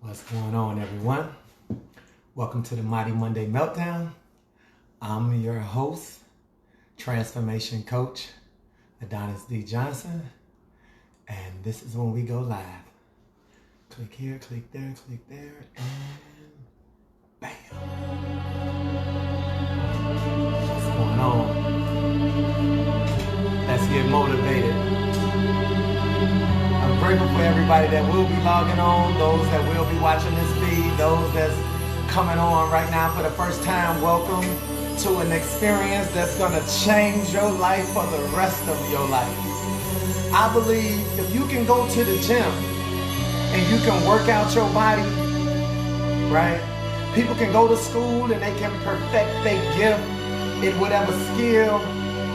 What's going on, everyone? Welcome to the Mighty Monday Meltdown. I'm your host, transformation coach, Adonis D. Johnson, and this is when we go live. Click here, click there, and bam. What's going on? Let's get motivated. I'm grateful for everybody that will be logging on, those that will be watching this feed, those that's coming on right now for the first time. Welcome to an experience that's going to change your life for the rest of your life. I believe if you can go to the gym and you can work out your body, right? People can go to school and they can perfect their gift in whatever skill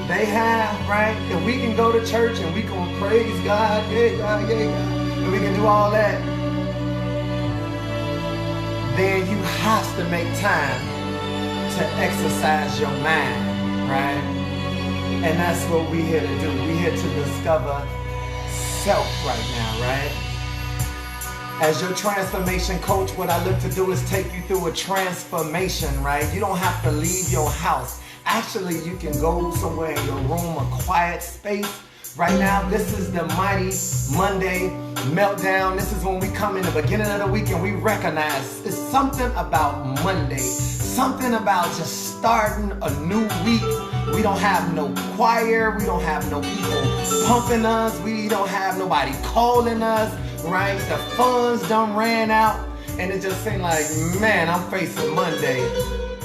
they have, right? If we can go to church and we can praise God, yeah, God, and we can do all that, then you have to make time to exercise your mind, right? And that's what we're here to do. We're here to discover self right now, right? As your transformation coach, what I look to do is take you through a transformation, right? You don't have to leave your house. Actually, you can go somewhere in your room, a quiet space. Right now, this is the Mighty Monday Meltdown. This is when we come in the beginning of the week and we recognize it's something about Monday, something about just starting a new week. We don't have no choir, we don't have no people pumping us, we don't have nobody calling us, right? The funds done ran out, and it just seemed like, man, I'm facing Monday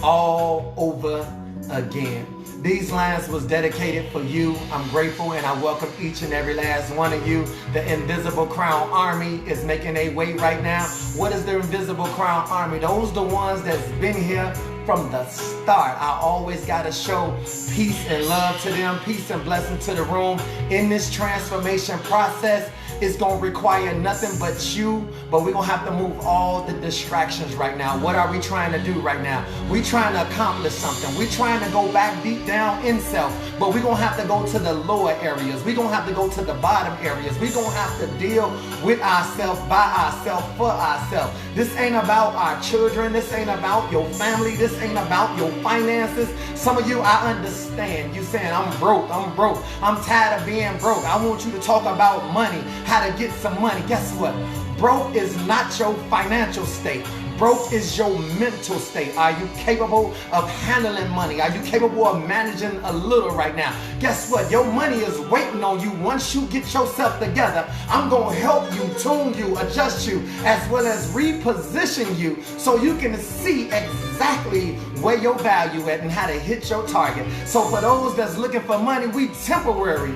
all over again. These lines was dedicated for you. I'm grateful and I welcome each and every last one of you. The Invisible Crown Army is making a way right now. What is the Invisible Crown Army? Those are the ones that's been here from the start. I always got to show peace and love to them, peace and blessing to the room. In this transformation process, it's going to require nothing but you, but we're going to have to move all the distractions right now. What are we trying to do right now? We're trying to accomplish something. We're trying to go back deep down in self, but we're going to have to go to the lower areas. We're going to have to go to the bottom areas. We're going to have to deal with ourselves, by ourselves, for ourselves. This ain't about our children. This ain't about your family. This ain't about your finances. Some of you, I understand. You saying, I'm broke. I'm tired of being broke. I want you to talk about money, how to get some money. Guess what? Broke is not your financial state. Broke is your mental state. Are you capable of handling money? Are you capable of managing a little right now? Guess what? Your money is waiting on you. Once you get yourself together, I'm going to help you, tune you, adjust you, as well as reposition you so you can see exactly where your value at and how to hit your target. So for those that's looking for money, we temporary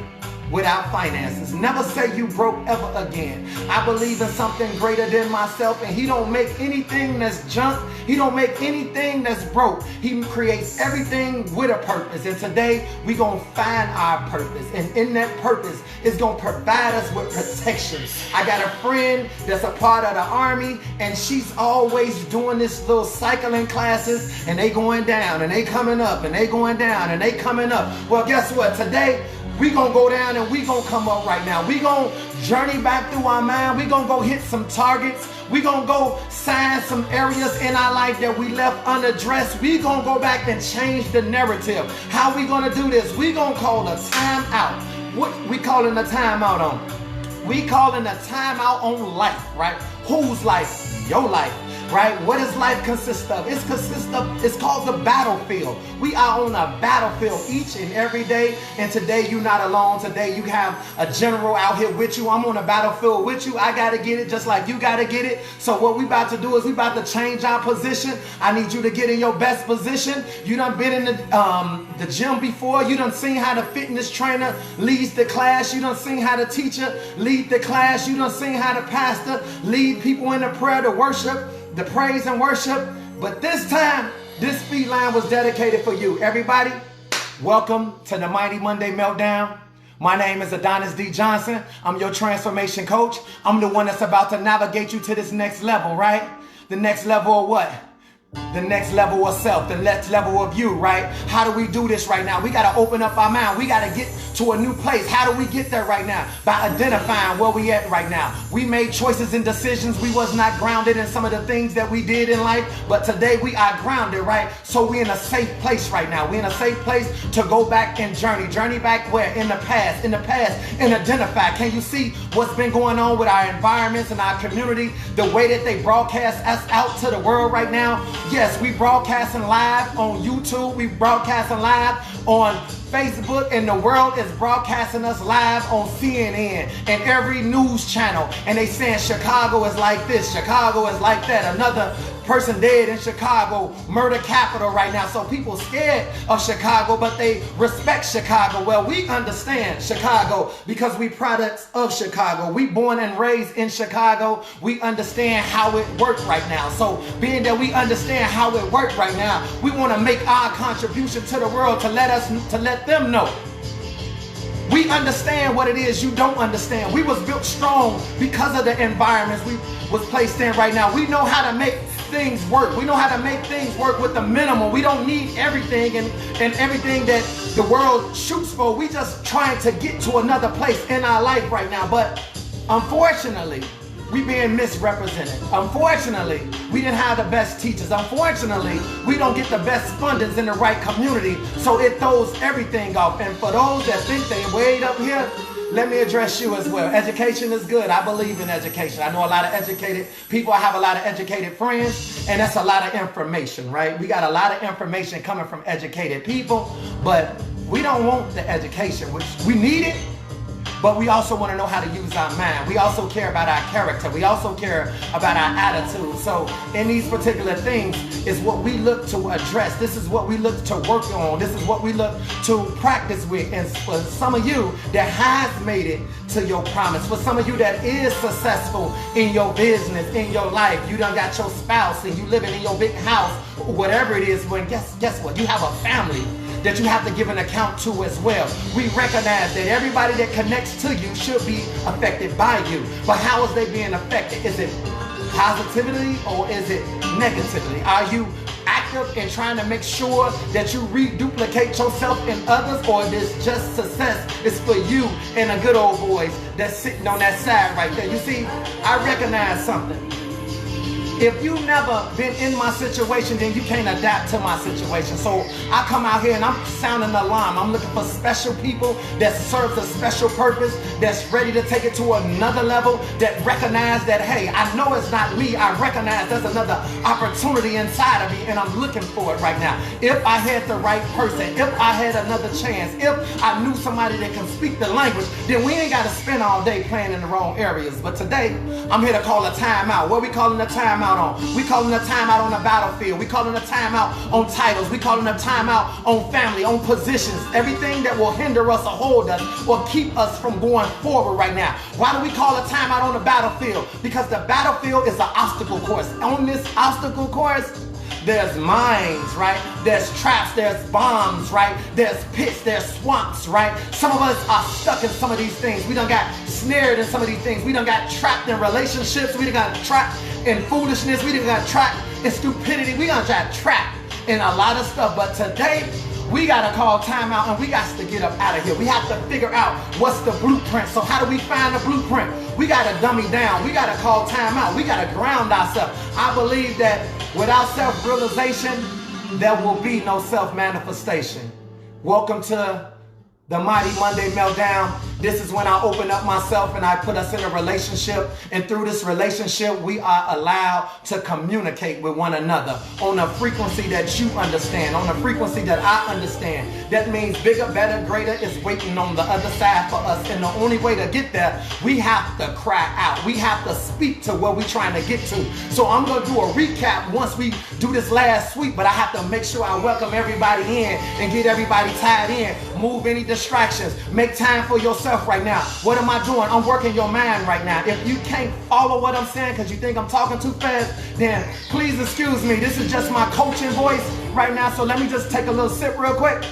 without finances. Never say you broke ever again. I believe in something greater than myself, and he don't make anything that's junk. He don't make anything that's broke. He creates everything with a purpose. And today we gonna find our purpose, and in that purpose is gonna provide us with protection. I got a friend that's a part of the army, and she's always doing this little cycling classes, and they going down and they coming up, and they going down and they coming up. Well, guess what? Today we gonna go down and we gonna come up right now. We gonna journey back through our mind. We gonna go hit some targets. We gonna go sign some areas in our life that we left unaddressed. We gonna go back and change the narrative. How we gonna do this? We gonna call a time out. What we calling a time out on? We calling a time out on life, right? Whose life? Your life. Right? What does life consist of? It's called the battlefield. We are on a battlefield each and every day. And today you're not alone. Today you have a general out here with you. I'm on a battlefield with you. I got to get it just like you got to get it. So what we about to do is we about to change our position. I need you to get in your best position. You done been in the gym before. You done seen how the fitness trainer leads the class. You done seen how the teacher lead the class. You done seen how the pastor lead people in the prayer, to worship, the praise and worship. But this time, this feed line was dedicated for you. Everybody, welcome to the Mighty Monday Meltdown. My name is Adonis D. Johnson. I'm your transformation coach. I'm the one that's about to navigate you to this next level, right? The next level of what? the next level of self, the next level of you, right? How do we do this right now? We got to open up our mind. We got to get to a new place. How do we get there right now? By identifying where we at right now. We made choices and decisions. We was not grounded in some of the things that we did in life, but today we are grounded, right? So we in a safe place right now. We in a safe place to go back and journey back where? In the past, and identify. Can you see what's been going on with our environments and our community? The way that they broadcast us out to the world right now? Yes, we broadcasting live on YouTube. We broadcasting live on Facebook, and the world is broadcasting us live on CNN and every news channel. And they saying Chicago is like this, Chicago is like that. Another person dead in Chicago, murder capital right now. So people scared of Chicago, but they respect Chicago. Well, we understand Chicago because we products of Chicago. We born and raised in Chicago. We understand how it worked right now. So being that we understand how it worked right now, we want to make our contribution to the world to let them know. We understand what it is you don't understand. We was built strong because of the environments we was placed in right now. We know how to make things work. We know how to make things work with the minimum. We don't need everything and everything that the world shoots for. We just trying to get to another place in our life right now. But unfortunately, we being misrepresented. Unfortunately, we didn't have the best teachers. Unfortunately, we don't get the best fundings in the right community. So it throws everything off. And for those that think they way up here, let me address you as well. Education is good. I believe in education. I know a lot of educated people. I have a lot of educated friends, and that's a lot of information, right? We got a lot of information coming from educated people, but we don't want the education, which we need it. But we also want to know how to use our mind. We also care about our character. We also care about our attitude. So in these particular things is what we look to address. This is what we look to work on. This is what we look to practice with. And for some of you that has made it to your promise, for some of you that is successful in your business, in your life, you done got your spouse and you living in your big house, whatever it is, when guess what? You have a family that you have to give an account to as well. We recognize that everybody that connects to you should be affected by you. But how is they being affected? Is it positively or is it negatively? Are you active in trying to make sure that you reduplicate yourself in others, or is just success is for you and the good old boys that's sitting on that side right there? You see, I recognize something. If you've never been in my situation, then you can't adapt to my situation. So I come out here and I'm sounding the alarm. I'm looking for special people that serves a special purpose, that's ready to take it to another level, that recognize that, hey, I know it's not me. I recognize there's another opportunity inside of me, and I'm looking for it right now. If I had the right person, if I had another chance, if I knew somebody that can speak the language, then we ain't got to spend all day playing in the wrong areas. But today, I'm here to call a timeout. What are we calling a timeout on? We calling a timeout on the battlefield. We calling a timeout on titles. We calling a timeout on family, on positions. Everything that will hinder us or hold us or keep us from going forward right now. Why do we call a timeout on the battlefield? Because the battlefield is an obstacle course. On this obstacle course, there's mines, right? There's traps, there's bombs, right? There's pits, there's swamps, right? Some of us are stuck in some of these things. We done got snared in some of these things. We done got trapped in relationships. We done got trapped in foolishness. We done got trapped in stupidity. We done got trapped in a lot of stuff. But today, we got to call time out and we got to get up out of here. We have to figure out what's the blueprint. So how do we find the blueprint? We got to dummy down. We got to call time out. We got to ground ourselves. I believe that without self-realization, there will be no self-manifestation. Welcome to the Mighty Monday Meltdown. This is when I open up myself and I put us in a relationship. And through this relationship, we are allowed to communicate with one another on a frequency that you understand, on a frequency that I understand. That means bigger, better, greater is waiting on the other side for us. And the only way to get there, we have to cry out. We have to speak to what we're trying to get to. So I'm going to do a recap once we do this last sweep, but I have to make sure I welcome everybody in and get everybody tied in. Move any distractions. Make time for yourself right now. What am I doing? I'm working your mind right now. If you can't follow what I'm saying because you think I'm talking too fast, then please excuse me. This is just my coaching voice right now. So let me just take a little sip real quick.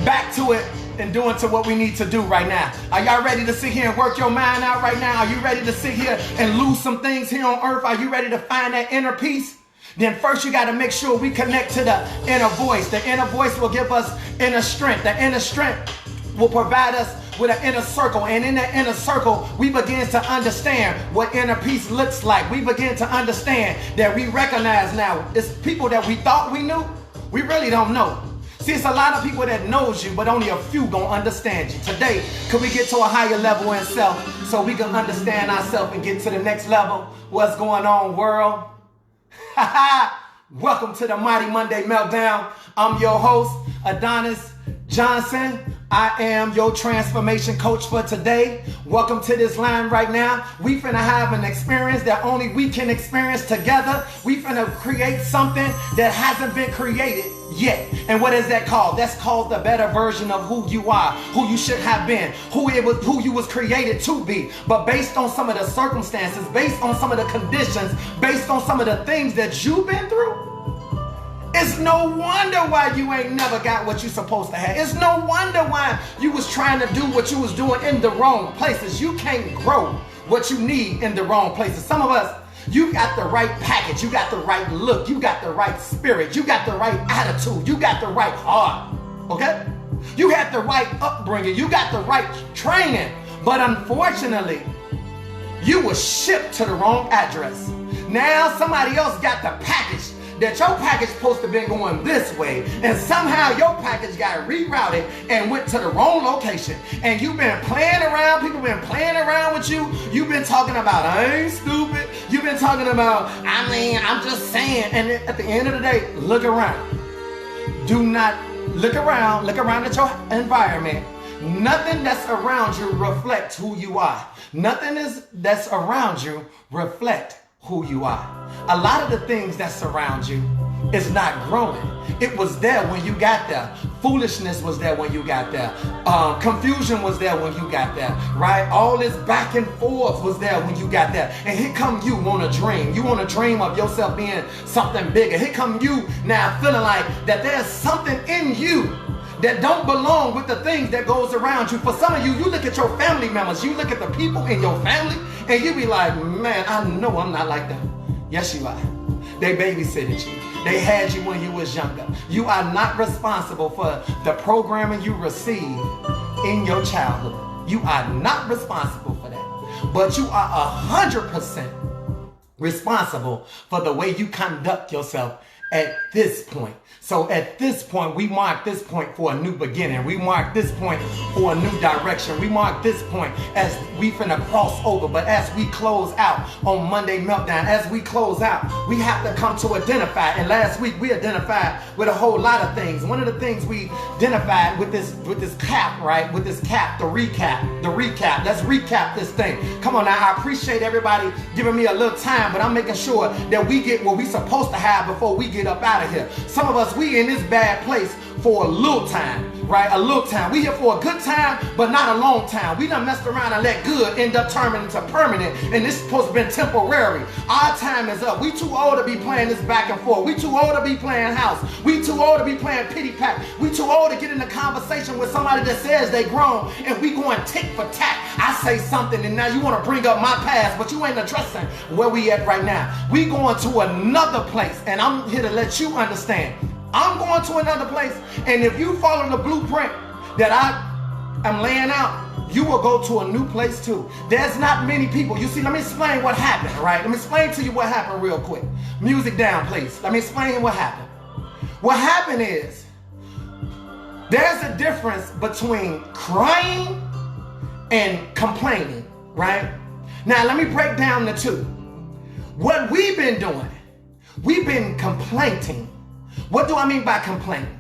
Back to it. and doing to what we need to do right now. Are y'all ready to sit here and work your mind out right now? Are you ready to sit here and lose some things here on earth? Are you ready to find that inner peace? Then first you got to make sure we connect to the inner voice. The inner voice will give us inner strength. The inner strength will provide us with an inner circle. And in that inner circle, we begin to understand what inner peace looks like. We begin to understand that we recognize now it's people that we thought we knew, we really don't know. See, it's a lot of people that knows you, but only a few gonna understand you. Today, could we get to a higher level in self so we can understand ourselves and get to the next level? What's going on, world? Welcome to the Mighty Monday Meltdown. I'm your host, Adonis Johnson. I am your transformation coach for today. Welcome to this line right now. We finna have an experience that only we can experience together. We finna create something that hasn't been created yet. And what is that called? That's called the better version of who you are, who you should have been, who you was created to be. But based on some of the circumstances, based on some of the conditions, based on some of the things that you've been through, it's no wonder why you ain't never got what you're supposed to have. It's no wonder why you was trying to do what you was doing in the wrong places. You can't grow what you need in the wrong places. Some of us, you got the right package. You got the right look. You got the right spirit. You got the right attitude. You got the right heart. Okay? You had the right upbringing. You got the right training. But unfortunately, you were shipped to the wrong address. Now somebody else got the package that your package supposed to been going this way, and somehow your package got rerouted and went to the wrong location. And you've been playing around, people been playing around with you. You've been talking about, I ain't stupid. You've been talking about, I'm just saying. And at the end of the day, look around. Do not look around at your environment. Nothing that's around you reflects who you are. Nothing that's around you reflect who you are. A lot of the things that surround you is not growing. It was there when you got there. Foolishness was there when you got there. Confusion was there when you got there, right? All this back and forth was there when you got there. And here come you want to dream. You want to dream of yourself being something bigger. Here come you now feeling like that there's something in you that don't belong with the things that goes around you. For some of you, you look at your family members, you look at the people in your family, and you be like, man, I know I'm not like them. Yes, you are. They babysitted you. They had you when you was younger. You are not responsible for the programming you received in your childhood. You are not responsible for that. But you are 100% responsible for the way you conduct yourself at this point. So at this point, we mark this point for a new beginning. We mark this point for a new direction. We mark this point as we finna cross over. But as we close out on Monday Meltdown, as we close out, we have to come to identify. And last week we identified with a whole lot of things. One of the things we identified with this cap, right? With this cap, the recap. Let's recap this thing. Come on now, I appreciate everybody giving me a little time, but I'm making sure that we get what we supposed to have before we get up out of here. Some of us, we in this bad place for a little time, right? A little time. We here for a good time, but not a long time. We done messed around and let good end up turning into permanent, and this is supposed to be temporary. Our time is up. We too old to be playing this back and forth. We too old to be playing house. We too old to be playing pity pack. We too old to get in a conversation with somebody that says they grown, and we going tick for tack. I say something, and now you want to bring up my past, but you ain't addressing where we at right now. We going to another place, and I'm here to let you understand. I'm going to another place, and if you follow the blueprint that I am laying out, you will go to a new place too. There's not many people. You see, let me explain what happened, right? Let me explain to you what happened real quick. Music down, please. Let me explain what happened. What happened is, there's a difference between crying and complaining, right? Now, let me break down the two. What we've been doing, we've been complaining. What do I mean by complaining?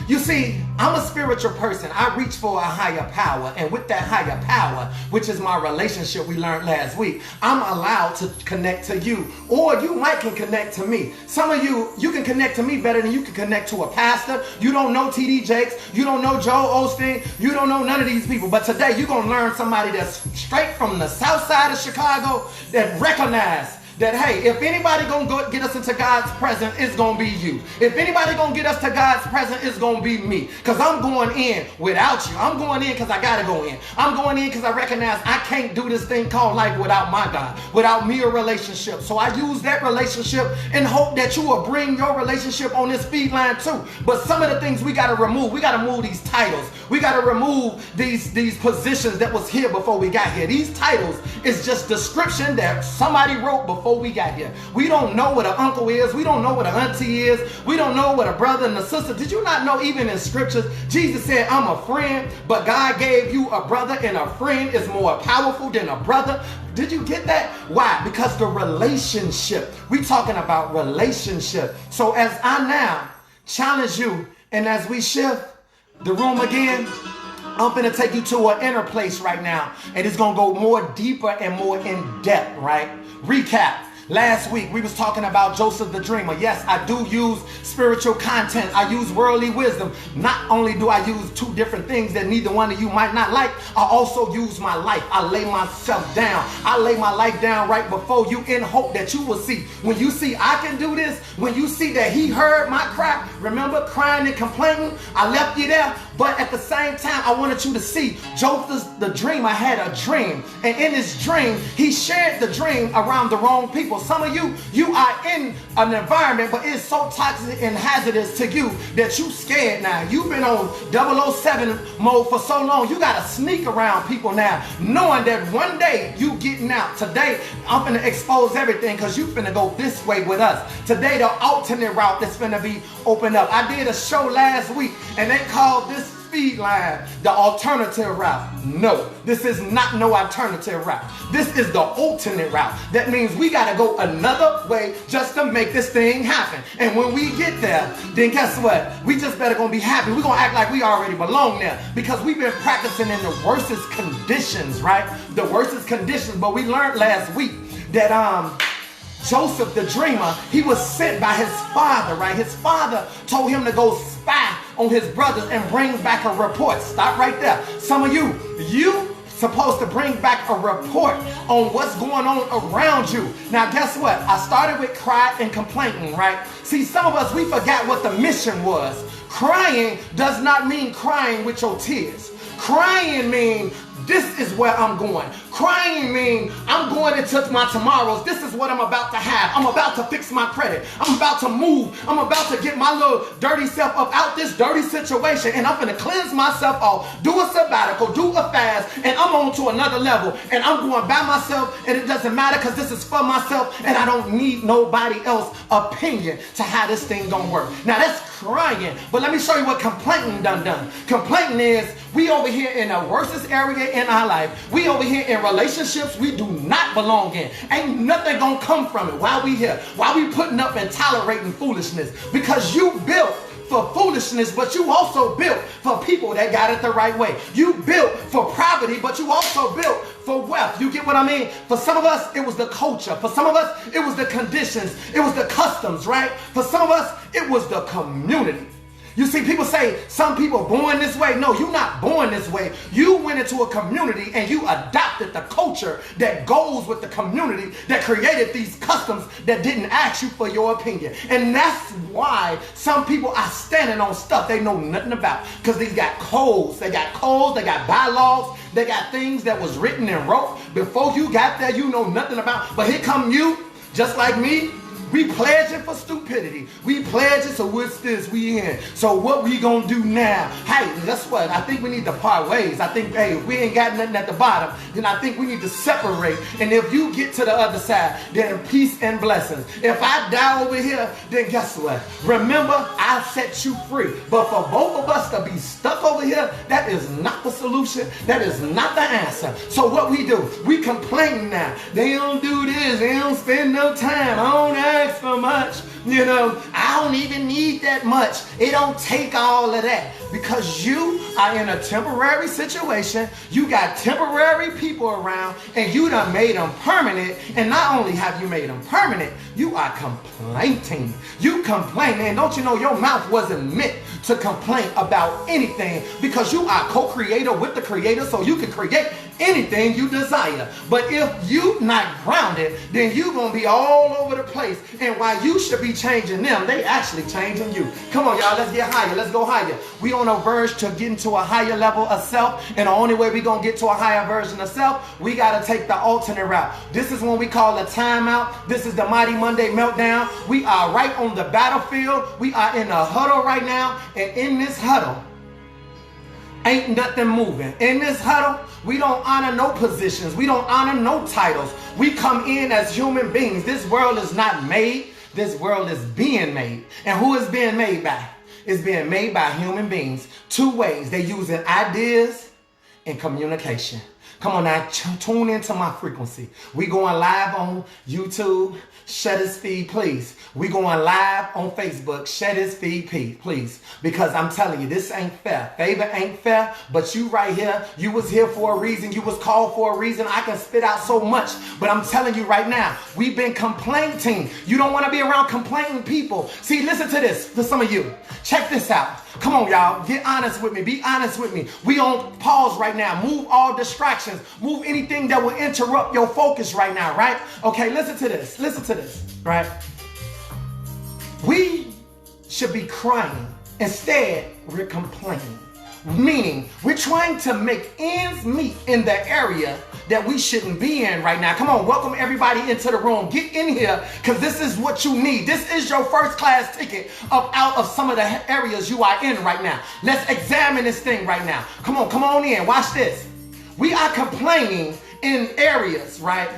You see, I'm a spiritual person. I reach for a higher power. And with that higher power, which is my relationship we learned last week, I'm allowed to connect to you. Or you might can connect to me. Some of you can connect to me better than you can connect to a pastor. You don't know T.D. Jakes. You don't know Joel Osteen. You don't know none of these people. But today you're going to learn somebody that's straight from the south side of Chicago that recognize that, hey, if anybody gonna go get us into God's presence, it's gonna be you. If anybody gonna get us to God's presence, it's gonna be me. Because I'm going in without you. I'm going in because I gotta go in. I'm going in because I recognize I can't do this thing called life without my God, without me a relationship. So I use that relationship and hope that you will bring your relationship on this feed line too. But some of the things we gotta remove. We gotta move these titles. We gotta remove these positions that was here before we got here. These titles is just description that somebody wrote before we got here. We don't know what an uncle is. We don't know what an auntie is. We don't know what a brother and a sister. Did you not know even in scriptures, Jesus said, I'm a friend, but God gave you a brother, and a friend is more powerful than a brother. Did you get that? Why? Because the relationship. We talking about relationship. So as I now challenge you, and as we shift the room again, I'm going to take you to an inner place right now, and it's going to go more deeper and more in depth, right? Recap. Last week, we was talking about Joseph the Dreamer. Yes, I do use spiritual content. I use worldly wisdom. Not only do I use two different things that neither one of you might not like, I also use my life. I lay myself down. I lay my life down right before you in hope that you will see. When you see I can do this, when you see that he heard my cry, remember crying and complaining? I left you there. But at the same time, I wanted you to see Joseph the Dreamer had a dream. And in his dream, he shared the dream around the wrong people. Some of you are in an environment, but it's so toxic and hazardous to you that you scared now. You've been on 007 mode for so long. You got to sneak around people now, knowing that one day you getting out. Today, I'm going to expose everything because you finna go this way with us. Today, the alternate route that's finna be opened up. I did a show last week, and they called this feed line the alternative route. No, this is not no alternative route. This is the alternate route. That means we got to go another way just to make this thing happen. And when we get there, then guess what? We just better gonna be happy. We're gonna act like we already belong there because we've been practicing in the worstest conditions, right? The worstest conditions. But we learned last week that Joseph the Dreamer, he was sent by his father, right? His father told him to go spy on his brothers and bring back a report. Stop right there. Some of you supposed to bring back a report on what's going on around you. Now guess what? I started with cry and complaining, right? See, some of us, we forgot what the mission was. Crying does not mean crying with your tears. Crying means this is where I'm going. Crying means I'm going into my tomorrows. This is what I'm about to have. I'm about to fix my credit. I'm about to move. I'm about to get my little dirty self up out this dirty situation, and I'm going to cleanse myself off, do a sabbatical, do a fast, and I'm on to another level, and I'm going by myself, and it doesn't matter because this is for myself, and I don't need nobody else's opinion to how this thing gonna work. Now that's crying, but let me show you what complaining done. Complaining is we over here in the worstest area in our life. We over here in relationships we do not belong in. Ain't nothing gonna come from it. Why we here? Why we putting up and tolerating foolishness? Because you built for foolishness, but you also built for people that got it the right way. You built for poverty, but you also built for wealth. You get what I mean? For some of us, it was the culture. For some of us, it was the conditions. It was the customs, right? For some of us, it was the community. You see, people say some people born this way. No, you're not born this way. You went into a community and you adopted the culture that goes with the community that created these customs that didn't ask you for your opinion. And that's why some people are standing on stuff they know nothing about. Because they got codes. They got codes. They got bylaws. They got things that was written and wrote before you got there you know nothing about. But here come you, just like me. We pledging for stupidity. We pledging, so what's this we in? So what we gonna do now? Hey, guess what? I think we need to part ways. I think, hey, if we ain't got nothing at the bottom, then I think we need to separate. And if you get to the other side, then peace and blessings. If I die over here, then guess what? Remember, I set you free. But for both of us to be stuck over here, that is not the solution. That is not the answer. So what we do, we complain now. They don't do this. They don't spend no time. I don't ask for much. You know, I don't even need that much. It don't take all of that. Because you are in a temporary situation, you got temporary people around, and you done made them permanent. And not only have you made them permanent, you are complaining. You complain, and don't you know your mouth wasn't meant to complain about anything, because you are co-creator with the creator, so you can create anything you desire. But if you not grounded, then you gonna be all over the place. And while you should be changing them, they actually changing you. Come on, y'all, let's get higher. Let's go higher. We on a verge to get into a higher level of self, and the only way we gonna get to a higher version of self, we gotta take the alternate route. This is when we call a timeout. This is the Mighty Monday Meltdown. We are right on the battlefield. We are in a huddle right now, and in this huddle, ain't nothing moving. In this huddle, we don't honor no positions. We don't honor no titles. We come in as human beings. This world is not made. This world is being made. And who is being made by? It's being made by human beings. Two ways. They're using ideas and communication. Come on now, tune into my frequency. We going live on YouTube. Share this feed, please. We going live on Facebook. Share this feed, please. Because I'm telling you, this ain't fair. Favor ain't fair, but you right here, you was here for a reason. You was called for a reason. I can spit out so much, but I'm telling you right now, we've been complaining. You don't want to be around complaining people. See, listen to this for some of you. Check this out. Come on, y'all. Get honest with me. Be honest with me. We on pause right now. Move all distractions. Move anything that will interrupt your focus right now, right? Okay, listen to this. Listen to this, right? We should be crying. Instead, we're complaining. Meaning, we're trying to make ends meet in the area that we shouldn't be in right now. Come on, welcome everybody into the room. Get in here, because this is what you need. This is your first class ticket out of some of the areas you are in right now. Let's examine this thing right now. Come on in. Watch this. We are complaining in areas, right,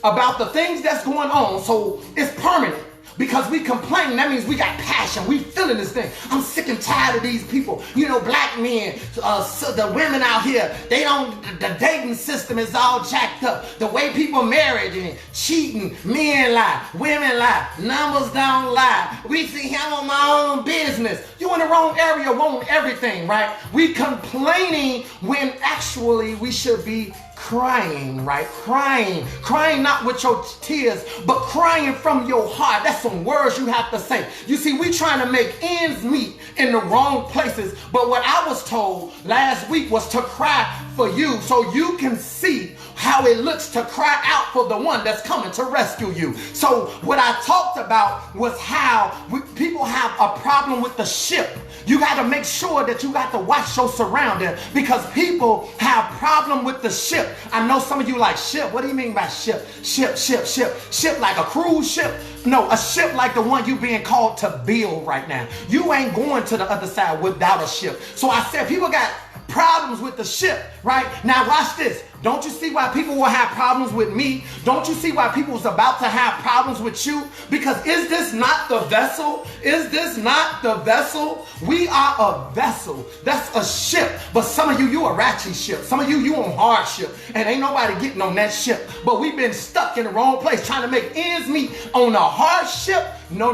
about the things that's going on, so it's permanent. Because we complain, that means we got passion. We feeling this thing. I'm sick and tired of these people. You know, black men, so the women out here, the dating system is all jacked up. The way people married and cheating, men lie, women lie, numbers don't lie. We see him on my own business. You in the wrong area, want everything, right? We complaining when actually we should be crying, right? Crying not with your tears, but crying from your heart. That's some words you have to say. You see, we trying to make ends meet in the wrong places. But what I was told last week was to cry for you, so you can see how it looks to cry out for the one that's coming to rescue you. So what I talked about was how people have a problem with the ship. You got to make sure that you got to watch your surroundings, because people have problem with the ship. I know some of you like, ship? What do you mean by ship? Ship like a cruise ship? No, a ship like the one you being called to build right now. You ain't going to the other side without a ship. So I said people got problems with the ship, right? Now watch this. Don't you see why people will have problems with me? Don't you see why people was about to have problems with you? Because is this not the vessel? Is this not the vessel? We are a vessel. That's a ship. But some of you a ratchet ship. Some of you on hardship. And ain't nobody getting on that ship. But we've been stuck in the wrong place trying to make ends meet on a hardship. No.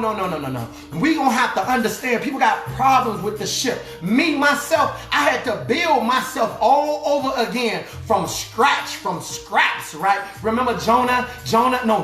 We gonna have to understand people got problems with the ship. Me, myself, I had to build myself all over again from scraps, right? Remember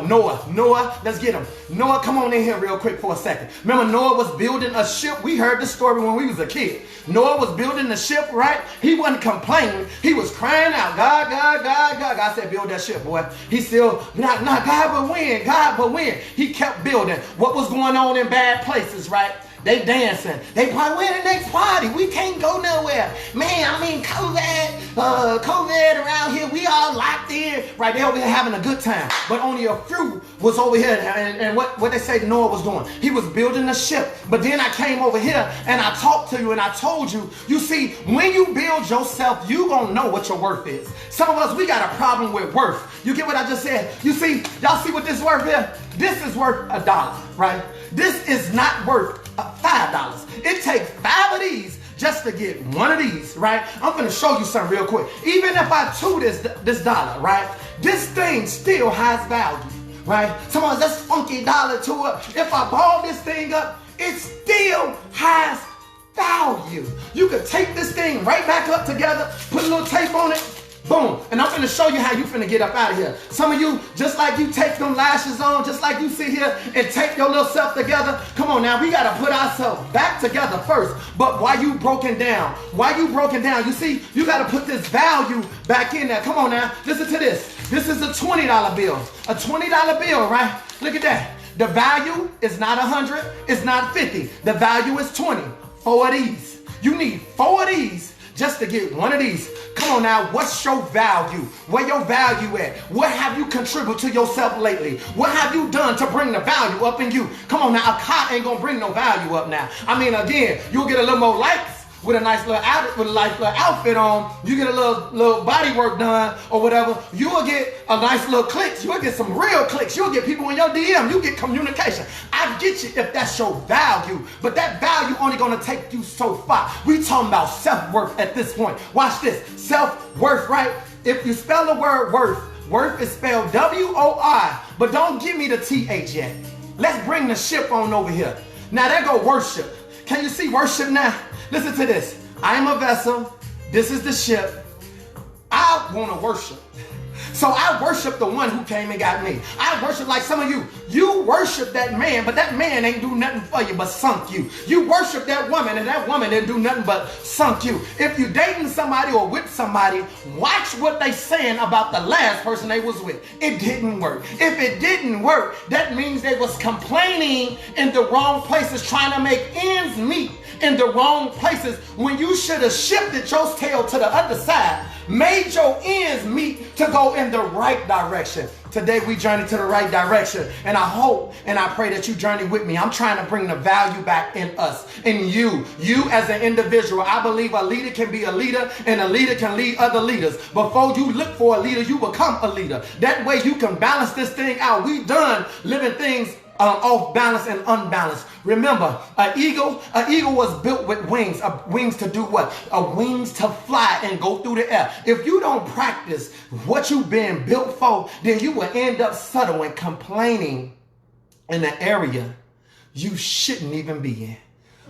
Noah, let's get him. Noah, come on in here real quick for a second. Remember Noah was building a ship? We heard this story when we was a kid. Noah was building the ship, right? He wasn't complaining. He was crying out, God. God said, build that ship, boy. He still, not God, but when? He kept building. What was going on in bad places, right? They dancing. They probably, where the next party? We can't go nowhere. Man, I mean, COVID around here, we all locked in. Right, they over here having a good time. But only a few was over here. And what they say Noah was doing? He was building a ship. But then I came over here and I talked to you and I told you, you see, when you build yourself, you gonna know what your worth is. Some of us, we got a problem with worth. You get what I just said? You see, y'all see what this worth is? This is worth $1, right? This is not worth $5. It takes 5 of these just to get one of these, right? I'm gonna show you something real quick. Even if I chew this dollar, right? This thing still has value, right? Some of us, that's funky dollar to it. If I ball this thing up, it still has value. You could tape this thing right back up together, put a little tape on it, boom. And I'm finna show you how you finna get up out of here. Some of you, just like you tape them lashes on, just like you sit here and tape your little self together. Come on now, we gotta put ourselves back together first. But why you broken down? You see, you gotta put this value back in there. Come on now, listen to this. This is a $20 bill. A $20 bill, right? Look at that. The value is not 100, it's not 50. The value is 20. 4 of these. You need 4 of these just to get 1 of these. Come on now, what's your value? Where your value at? What have you contributed to yourself lately? What have you done to bring the value up in you? Come on now, a car ain't gonna bring no value up now. I mean, again, you'll get a little more likes with a nice little outfit on. You get a little body work done or whatever. You will get a nice little clicks. You will get some real clicks. You'll get people in your DM. You get communication. I get you if that's your value, but that value only gonna take you so far. We talking about self-worth at this point. Watch this, self-worth, right? If you spell the word worth is spelled W-O-R, but don't give me the T-H yet. Let's bring the ship on over here. Now there go worship. Can you see worship now? Listen to this. I am a vessel. This is the ship. I want to worship. So I worship the one who came and got me. I worship like some of you. You worship that man, but that man ain't do nothing for you but sunk you. You worship that woman, and that woman didn't do nothing but sunk you. If you dating somebody or with somebody, watch what they saying about the last person they was with. It didn't work. If it didn't work, that means they was complaining in the wrong places, trying to make ends meet in the wrong places when you should have shifted your tail to the other side, made your ends meet to go in the right direction. Today we journey to the right direction, and I hope and I pray that you journey with me. I'm trying to bring the value back in us, in you as an individual. I believe a leader can be a leader, and a leader can lead other leaders. Before you look for a leader, you become a leader. That way you can balance this thing out. We done living things off balance and unbalanced. Remember, an eagle was built with wings. Wings to do what? Wings to fly and go through the air. If you don't practice what you've been built for, then you will end up subtle and complaining in an area you shouldn't even be in.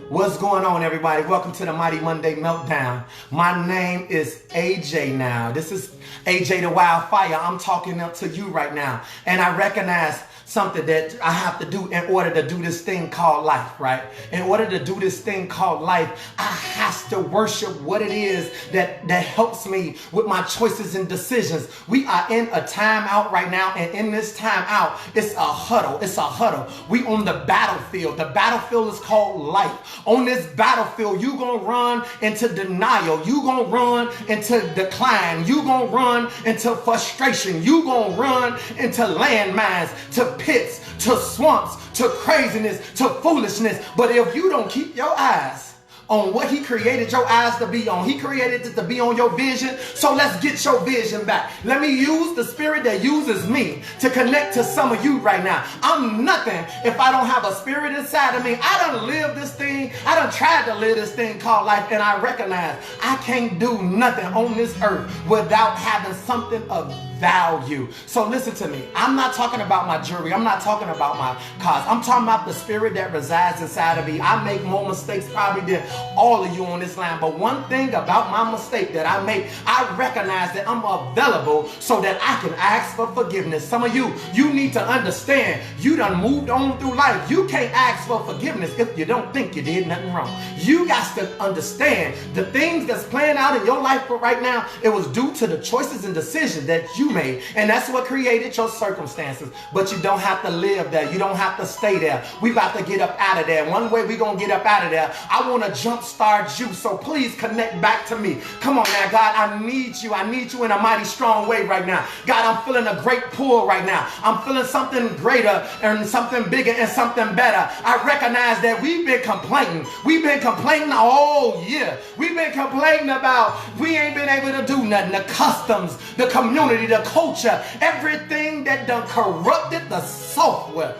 What's going on, everybody? Welcome to the Mighty Monday Meltdown. My name is AJ now. This is AJ the Wildfire. I'm talking up to you right now. And I recognize something that I have to do in order to do this thing called life, right? In order to do this thing called life, I have to worship what it is that helps me with my choices and decisions. We are in a timeout right now, and in this timeout, it's a huddle. It's a huddle. We on the battlefield. The battlefield is called life. On this battlefield, you gonna run into denial. You gonna run into decline. You gonna run into frustration. You gonna run into landmines, to pits, to swamps, to craziness, to foolishness. But if you don't keep your eyes on what he created your eyes to be on, he created it to be on your vision. So let's get your vision back. Let me use the spirit that uses me to connect to some of you right now. I'm nothing if I don't have a spirit inside of me. I done lived this thing. I done tried to live this thing called life, and I recognize I can't do nothing on this earth without having something of value. So listen to me. I'm not talking about my jewelry. I'm not talking about my cars. I'm talking about the spirit that resides inside of me. I make more mistakes probably than all of you on this line. But one thing about my mistake that I make, I recognize that I'm available so that I can ask for forgiveness. Some of you need to understand you done moved on through life. You can't ask for forgiveness if you don't think you did nothing wrong. You got to understand the things that's playing out in your life right now, it was due to the choices and decisions that you made, and that's what created your circumstances. But you don't have to live there. You don't have to stay there. We about to get up out of there. One way we gonna get up out of there, I want to jumpstart you. So please connect back to me. Come on now, God, I need you. I need you in a mighty strong way right now. God, I'm feeling a great pull right now. I'm feeling something greater and something bigger and something better. I recognize that we've been complaining. We've been complaining all year. We've been complaining about we ain't been able to do nothing. The customs, the community, the culture, everything that done corrupted the software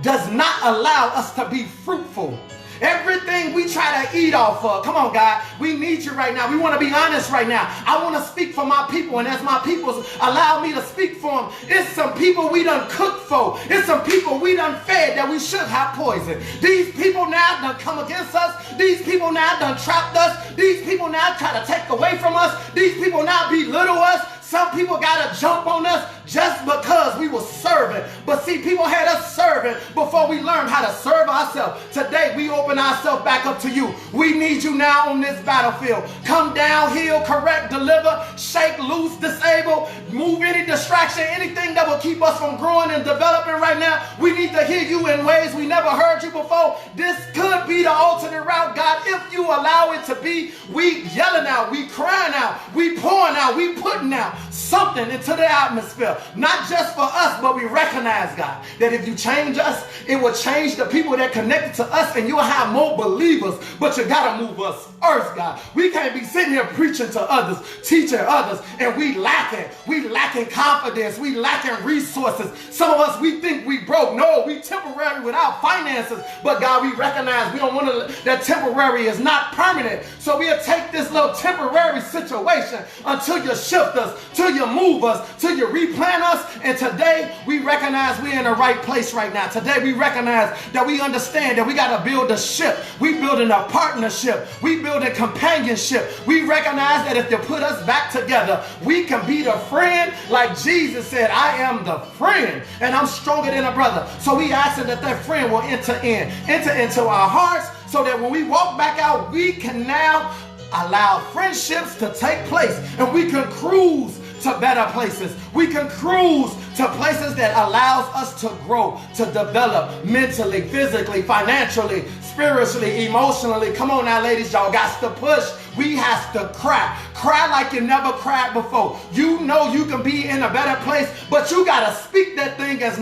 does not allow us to be fruitful. everything we try to eat off of. Come on, God. We need you right now. We want to be honest right now. I want to speak for my people, and as my people allow me to speak for them, it's some people we done cooked for. It's some people we done fed that we should have poisoned. These people now done come against us. These people now done trapped us. These people now try to take away from us. These people now belittle us. Some people got to jump on us just because we were serving. But see, people had us serving before we learned how to serve ourselves. Today, we open ourselves back up to you. We need you now on this battlefield. Come down, heal, correct, deliver, shake, loose, disable, move any distraction, anything that will keep us from growing and developing right now. We need to hear you in ways we never heard you before. This could be the alternate route, God. If you allow it to be, we yelling out, we crying out, we pouring out, we putting out something into the atmosphere. Not just for us, but we recognize, God, that if you change us, it will change the people that connected to us, and you'll have more believers. But you got to move us first, God. We can't be sitting here preaching to others, teaching others, and we lacking confidence. We lacking resources. Some of us, we think we broke. No, we temporary without finances. But God, we recognize we don't want to, that temporary is not permanent. So we'll take this little temporary situation until you shift us, till you move us, till you replant us. And today we recognize we're in the right place right now. Today we recognize that we understand that we got to build a ship. We building a partnership. We building companionship. We recognize that if you put us back together, we can be the friend like Jesus said, I am the friend and I'm stronger than a brother. So we asking that that friend will enter into our hearts so that when we walk back out, we can now allow friendships to take place and we can cruise to better places. We can cruise to places that allows us to grow, to develop mentally, physically, financially, spiritually, emotionally. Come on now, ladies, y'all got to push. We have to cry. Cry like you never cried before. You know you can be in a better place, but you got to speak that thing as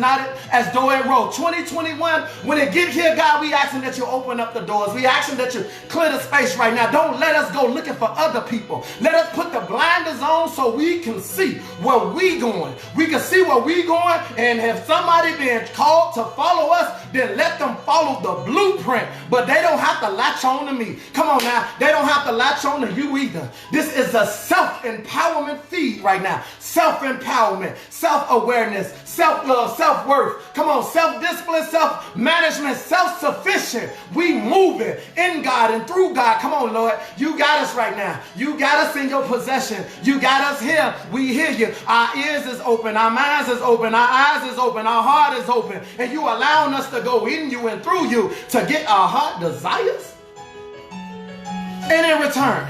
though it wrote. 2021, when it get here, God, we asking that you open up the doors. We asking that you clear the space right now. Don't let us go looking for other people. Let us put the blinders on so we can see where we going. We can see where we going, and if somebody been called to follow us, then let them follow the blueprint, but they don't have to latch on to me. Come on now. They don't have to latch on to you either. This is a self-empowerment feed right now. Self-empowerment, self-awareness, self-love, self-worth. Come on, self-discipline, self-management, self-sufficient. We moving in God and through God. Come on, Lord. You got us right now. You got us in your possession. You got us here. We hear you. Our ears is open. Our minds is open. Our eyes is open. Our heart is open. And you allowing us to go in you and through you to get our heart desires. And in return,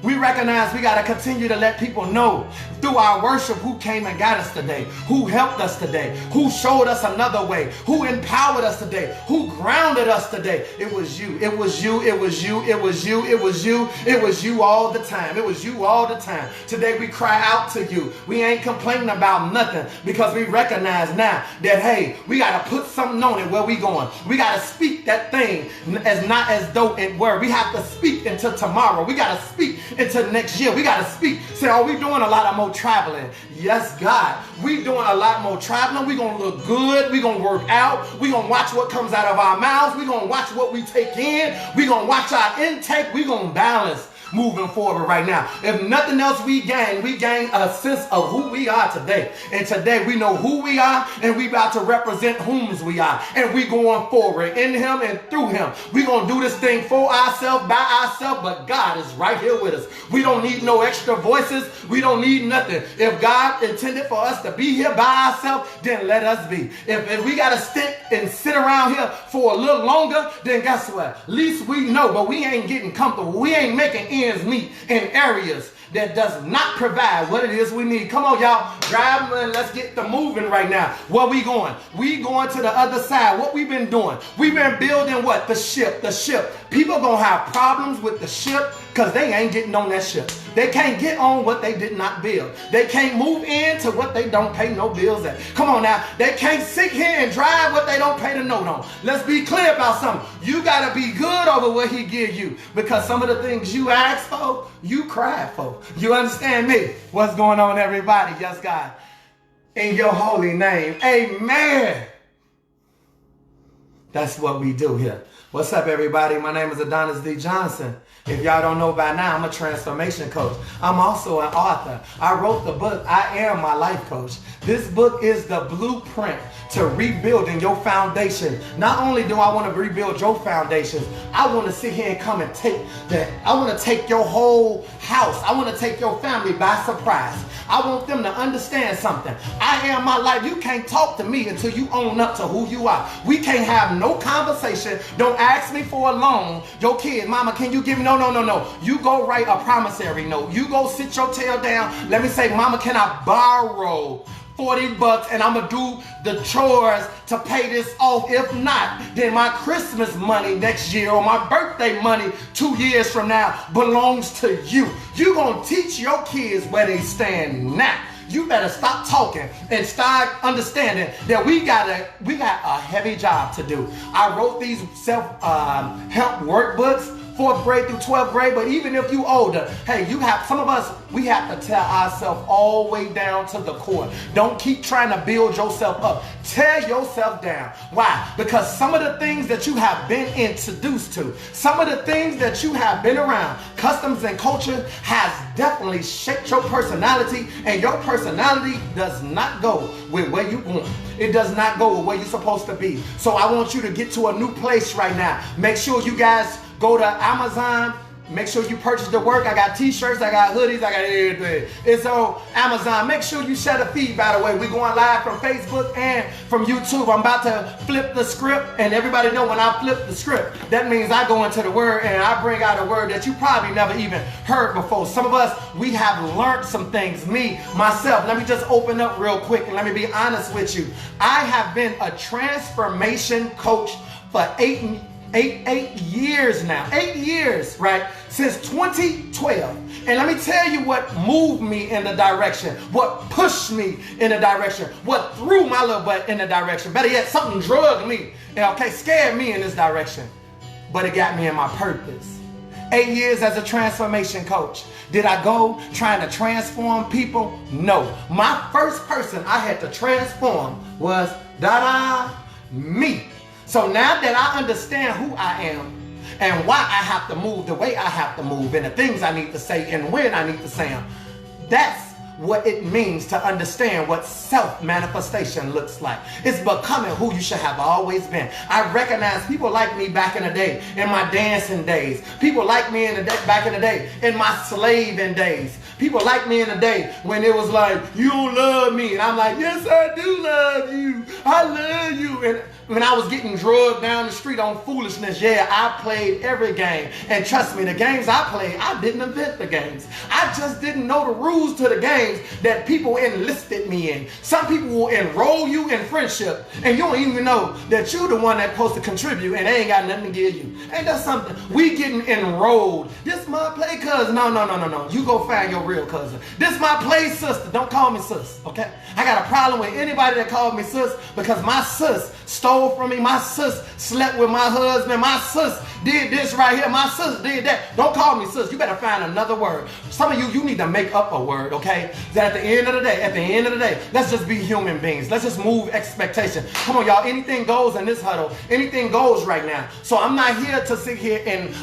we recognize we got to continue to let people know through our worship who came and got us today, who helped us today, who showed us another way, who empowered us today, who grounded us today. It was you. It was you. It was you. It was you. It was you. It was you all the time. It was you all the time. Today we cry out to you. We ain't complaining about nothing because we recognize now that, hey, we got to put something on it where we going. We got to speak that thing as not as though it were. We have to speak into tomorrow. We got to speak into next year. We got to speak. Say, are we doing a lot of more traveling? Yes, God. We doing a lot more traveling. We going to look good. We going to work out. We going to watch what comes out of our mouths. We going to watch what we take in. We going to watch our intake. We going to balance moving forward right now. If nothing else we gain a sense of who we are today. And today we know who we are and we about to represent whom's we are. And we going forward in him and through him. We going to do this thing for ourselves, by ourselves, but God is right here with us. We don't need no extra voices. We don't need nothing. If God intended for us to be here by ourselves, then let us be. If we got to stick and sit around here for a little longer, then guess what? At least we know, but we ain't getting comfortable. We ain't making ends meet in areas that does not provide what it is we need. Come on, y'all. Grab and let's get the moving right now. Where we going? We going to the other side. What we been doing? We've been building what? The ship. The ship. People gonna have problems with the ship because they ain't getting on that ship. They can't get on what they did not build. They can't move into what they don't pay no bills at. Come on now. They can't sit here and drive what they don't pay the note on. Let's be clear about something. You got to be good over what he give you because some of the things you ask for, you cry for. You understand me? What's going on, everybody? Yes, God. In your holy name. Amen. That's what we do here. What's up, everybody? My name is Adonis D. Johnson. If y'all don't know by now, I'm a transformation coach. I'm also an author. I wrote the book, I Am My Life Coach. This book is the blueprint to rebuilding your foundation. Not only do I want to rebuild your foundations, I want to sit here and come and take that. I want to take your whole house. I want to take your family by surprise. I want them to understand something. I am my life. You can't talk to me until you own up to who you are. We can't have no conversation. Don't ask me for a loan. Your kids, mama, can you give me? No. You go write a promissory note. You go sit your tail down. Let me say, mama, can I borrow $40 and I'm going to do the chores to pay this off? If not, then my Christmas money next year or my birthday money 2 years from now belongs to you. You're going to teach your kids where they stand now. You better stop talking and start understanding that we got a heavy job to do. I wrote these self-help workbooks, 4th grade through 12th grade, but even if you older, hey, some of us, we have to tear ourselves all the way down to the core. Don't keep trying to build yourself up. Tear yourself down. Why? Because some of the things that you have been introduced to, some of the things that you have been around, customs and culture has definitely shaped your personality, and your personality does not go with where you want. It does not go with where you're supposed to be. So I want you to get to a new place right now. Make sure you guys go to Amazon. Make sure you purchase the work. I got t-shirts, I got hoodies, I got everything. It's on Amazon. Make sure you share the feed, by the way. We're going live from Facebook and from YouTube. I'm about to flip the script, and everybody know when I flip the script, that means I go into the word and I bring out a word that you probably never even heard before. Some of us, we have learned some things. Me, myself, let me just open up real quick and let me be honest with you. I have been a transformation coach for eight years now. 8 years, right? Since 2012. And let me tell you what moved me in the direction, what pushed me in the direction, what threw my little butt in the direction. Better yet, something drugged me, scared me in this direction. But it got me in my purpose. 8 years as a transformation coach. Did I go trying to transform people? No. My first person I had to transform was me. So now that I understand who I am and why I have to move the way I have to move and the things I need to say and when I need to say them, that's what it means to understand what self-manifestation looks like. It's becoming who you should have always been. I recognize people like me back in the day, in my dancing days. People like me back in the day, in my slaving days. People like me in the day when it was like, you don't love me. And I'm like, yes, I do love you. I love you. And when I was getting drugged down the street on foolishness, yeah, I played every game. And trust me, the games I played, I didn't invent the games. I just didn't know the rules to the games that people enlisted me in. Some people will enroll you in friendship, and you don't even know that you're the one that's supposed to contribute, and they ain't got nothing to give you. Ain't that something? We getting enrolled. This my play cousin. No. You go find your real cousin. This my play sister. Don't call me sis, okay? I got a problem with anybody that called me sis, because my sis stole from me. My sis slept with my husband. My sis did this right here. My sis did that. Don't call me sis. You better find another word. Some of you need to make up a word, okay? That at the end of the day, let's just be human beings. Let's just move expectation. Come on, y'all. Anything goes in this huddle. Anything goes right now. So I'm not here to sit here and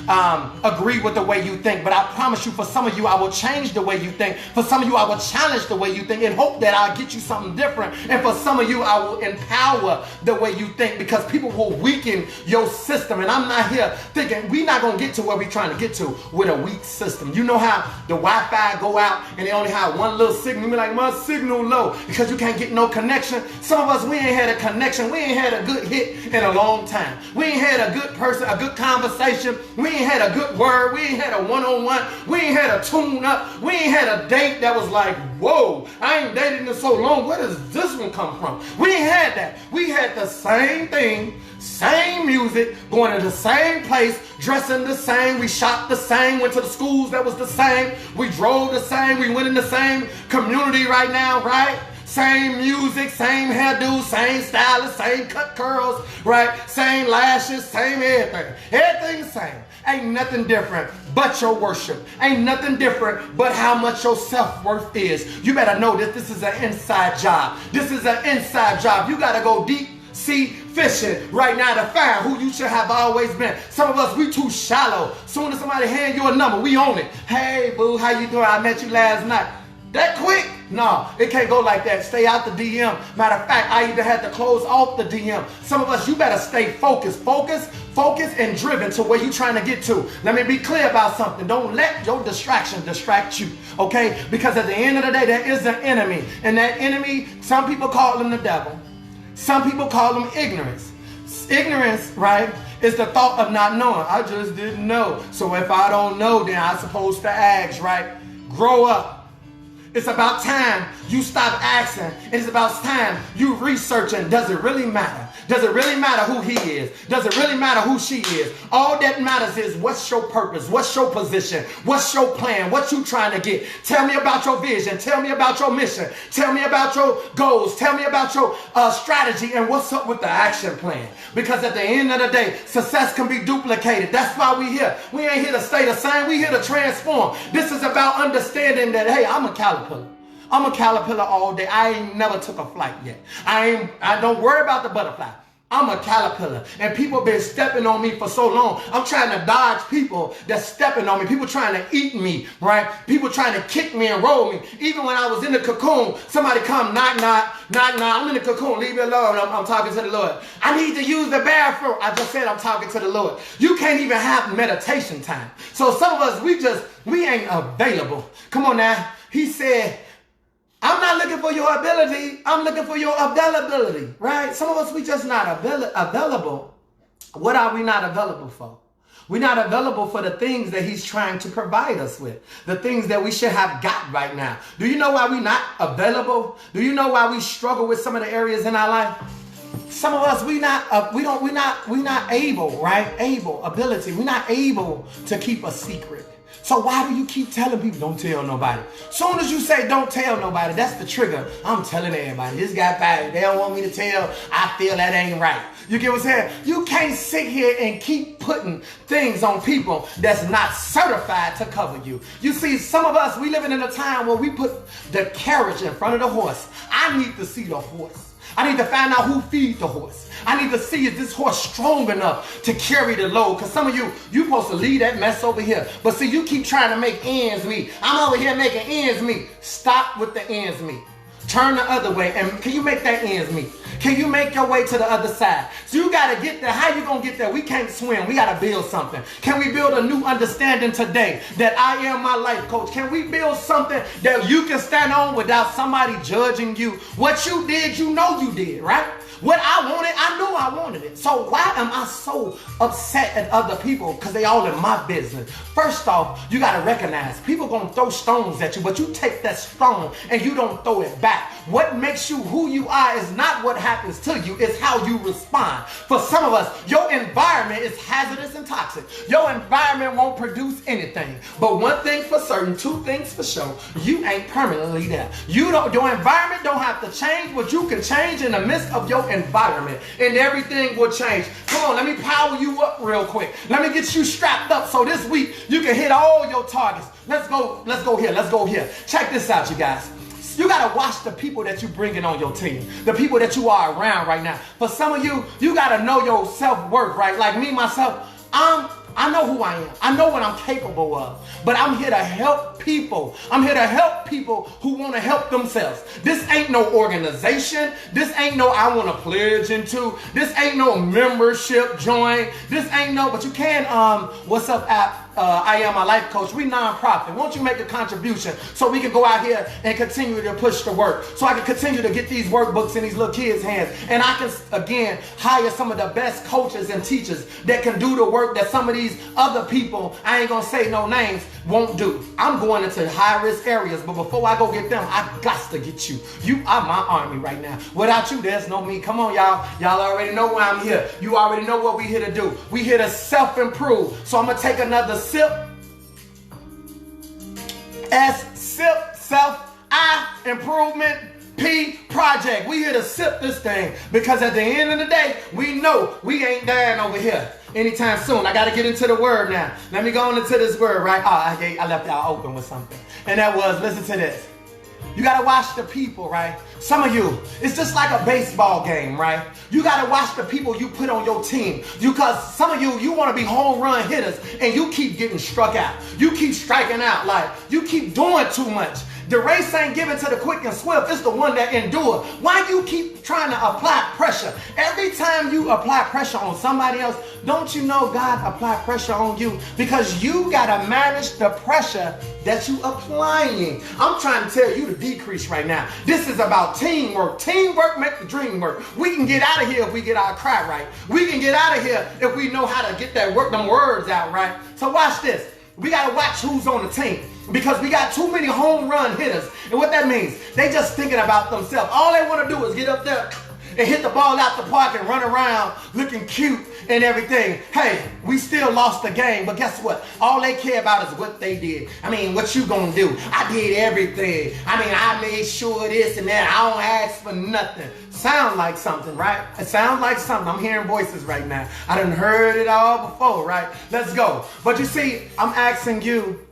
agree with the way you think, but I promise you, for some of you, I will change the way you think. For some of you, I will challenge the way you think and hope that I'll get you something different. And for some of you, I will empower the way you think, because people will weaken your system. And I'm not here thinking we're not going to get to where we're trying to get to with a weak system. You know how the Wi-Fi go out and they only have one little signal. You be like, my signal low, because you can't get no connection. Some of us, we ain't had a connection. We ain't had a good hit in a long time. We ain't had a good person, a good conversation. We ain't had a good word. We ain't had a one-on-one. We ain't had a tune-up. We ain't had a date that was like, whoa, I ain't dated in so long. Where does this one come from? We ain't had that. We had the same thing, same music, going to the same place, dressing the same. We shopped the same, went to the schools that was the same. We drove the same. We went in the same community right now, right? Same music, same hairdo, same stylist, same cut curls, right? Same lashes, same everything. Everything the same. Ain't nothing different but your worship. Ain't nothing different but how much your self-worth is. You better know that this is an inside job. This is an inside job. You got to go deep sea fishing right now to find who you should have always been. Some of us, we too shallow. Soon as somebody hand you a number, we own it. Hey, boo, how you doing? I met you last night. That quick? No, it can't go like that. Stay out the DM. Matter of fact, I even had to close off the DM. Some of us, you better stay focused, and driven to where you're trying to get to. Let me be clear about something. Don't let your distraction distract you, okay? Because at the end of the day, there is an enemy. And that enemy, some people call him the devil. Some people call him ignorance. Ignorance, right, is the thought of not knowing. I just didn't know. So if I don't know, then I'm supposed to ask, right? Grow up. It's about time you stop asking. It's about time you researching. Does it really matter? Does it really matter who he is? Does it really matter who she is? All that matters is what's your purpose? What's your position? What's your plan? What you trying to get? Tell me about your vision. Tell me about your mission. Tell me about your goals. Tell me about your strategy and what's up with the action plan. Because at the end of the day, success can be duplicated. That's why we here. We ain't here to stay the same. We here to transform. This is about understanding that, hey, I'm a caterpillar. I'm a caterpillar all day. I ain't never took a flight yet. I don't worry about the butterfly. I'm a caterpillar. And people been stepping on me for so long. I'm trying to dodge people that's stepping on me. People trying to eat me, right? People trying to kick me and roll me. Even when I was in the cocoon, somebody come knock, knock, knock, knock. I'm in the cocoon. Leave me alone. I'm talking to the Lord. I need to use the bathroom. I just said I'm talking to the Lord. You can't even have meditation time. So some of us, we ain't available. Come on now. He said, I'm not looking for your ability. I'm looking for your availability, right? Some of us, we just not available. What are we not available for? We're not available for the things that he's trying to provide us with, the things that we should have got right now. Do you know why we're not available? Do you know why we struggle with some of the areas in our life? Some of us, we're not able, right? Ability. We're not able to keep a secret. So why do you keep telling people, don't tell nobody? Soon as you say, don't tell nobody, that's the trigger. I'm telling everybody, this guy fired. They don't want me to tell. I feel that ain't right. You get what I'm saying? You can't sit here and keep putting things on people that's not certified to cover you. You see, some of us, we living in a time where we put the carriage in front of the horse. I need to see the horse. I need to find out who feeds the horse. I need to see if this horse strong enough to carry the load. Because some of you supposed to leave that mess over here. But see, you keep trying to make ends meet. I'm over here making ends meet. Stop with the ends meet. Turn the other way. And can you make that ends meet? Can you make your way to the other side? So you got to get there. How you going to get there? We can't swim. We got to build something. Can we build a new understanding today that I am my life coach? Can we build something that you can stand on without somebody judging you? What you did, you know you did, right? What I wanted, I knew I wanted it. So why am I so upset at other people? Because they all in my business. First off, you got to recognize people going to throw stones at you, but you take that stone and you don't throw it back. What makes you who you are is not what happens to you, it's how you respond. For some of us, your environment is hazardous and toxic. Your environment won't produce anything. But one thing for certain, two things for sure, you ain't permanently there. Your environment don't have to change, but you can change in the midst of your environment and everything will change. Come on, let me power you up real quick. Let me get you strapped up so this week you can hit all your targets. Let's go here. Check this out, you guys. You got to watch the people that you bringing on your team, the people that you are around right now. For some of you, you got to know your self-worth, right? Like me, myself, I know who I am. I know what I'm capable of. But I'm here to help people. I'm here to help people who want to help themselves. This ain't no organization. This ain't no I want to pledge into. This ain't no membership join. This ain't no, but you can, what's up app? I Am My Life Coach. We nonprofit. Won't you make a contribution so we can go out here and continue to push the work? So I can continue to get these workbooks in these little kids' hands. And I can, again, hire some of the best coaches and teachers that can do the work that some of these other people, I ain't going to say no names, won't do. I'm going into high-risk areas, but before I go get them, I got to get you. You are my army right now. Without you, there's no me. Come on, y'all. Y'all already know why I'm here. You already know what we here to do. We here to self-improve. So I'm going to take another sip. S, sip, self, I, improvement, P, project. We here to sip this thing because at the end of the day, we know we ain't dying over here anytime soon. I got to get into the word now. Let me go on into this word, right? Oh, I left y'all open with something. And that was, listen to this. You gotta watch the people, right? Some of you, it's just like a baseball game, right? You gotta watch the people you put on your team. Because some of you wanna be home run hitters and you keep getting struck out. You keep striking out, like you keep doing too much. The race ain't given to the quick and swift, it's the one that endure. Why you keep trying to apply pressure? Every time you apply pressure on somebody else, don't you know God apply pressure on you? Because you gotta manage the pressure that you applying. I'm trying to tell you to decrease right now. This is about teamwork. Teamwork make the dream work. We can get out of here if we get our cry right. We can get out of here if we know how to get them words out right. So watch this. We gotta watch who's on the team. Because we got too many home run hitters. And what that means, they just thinking about themselves. All they want to do is get up there and hit the ball out the park and run around looking cute and everything. Hey, we still lost the game, but guess what? All they care about is what they did. I mean, what you gonna do? I did everything. I mean, I made sure this and that. I don't ask for nothing. Sound like something, right? It sounds like something. I'm hearing voices right now. I done heard it all before, right? Let's go. But you see, I'm asking you,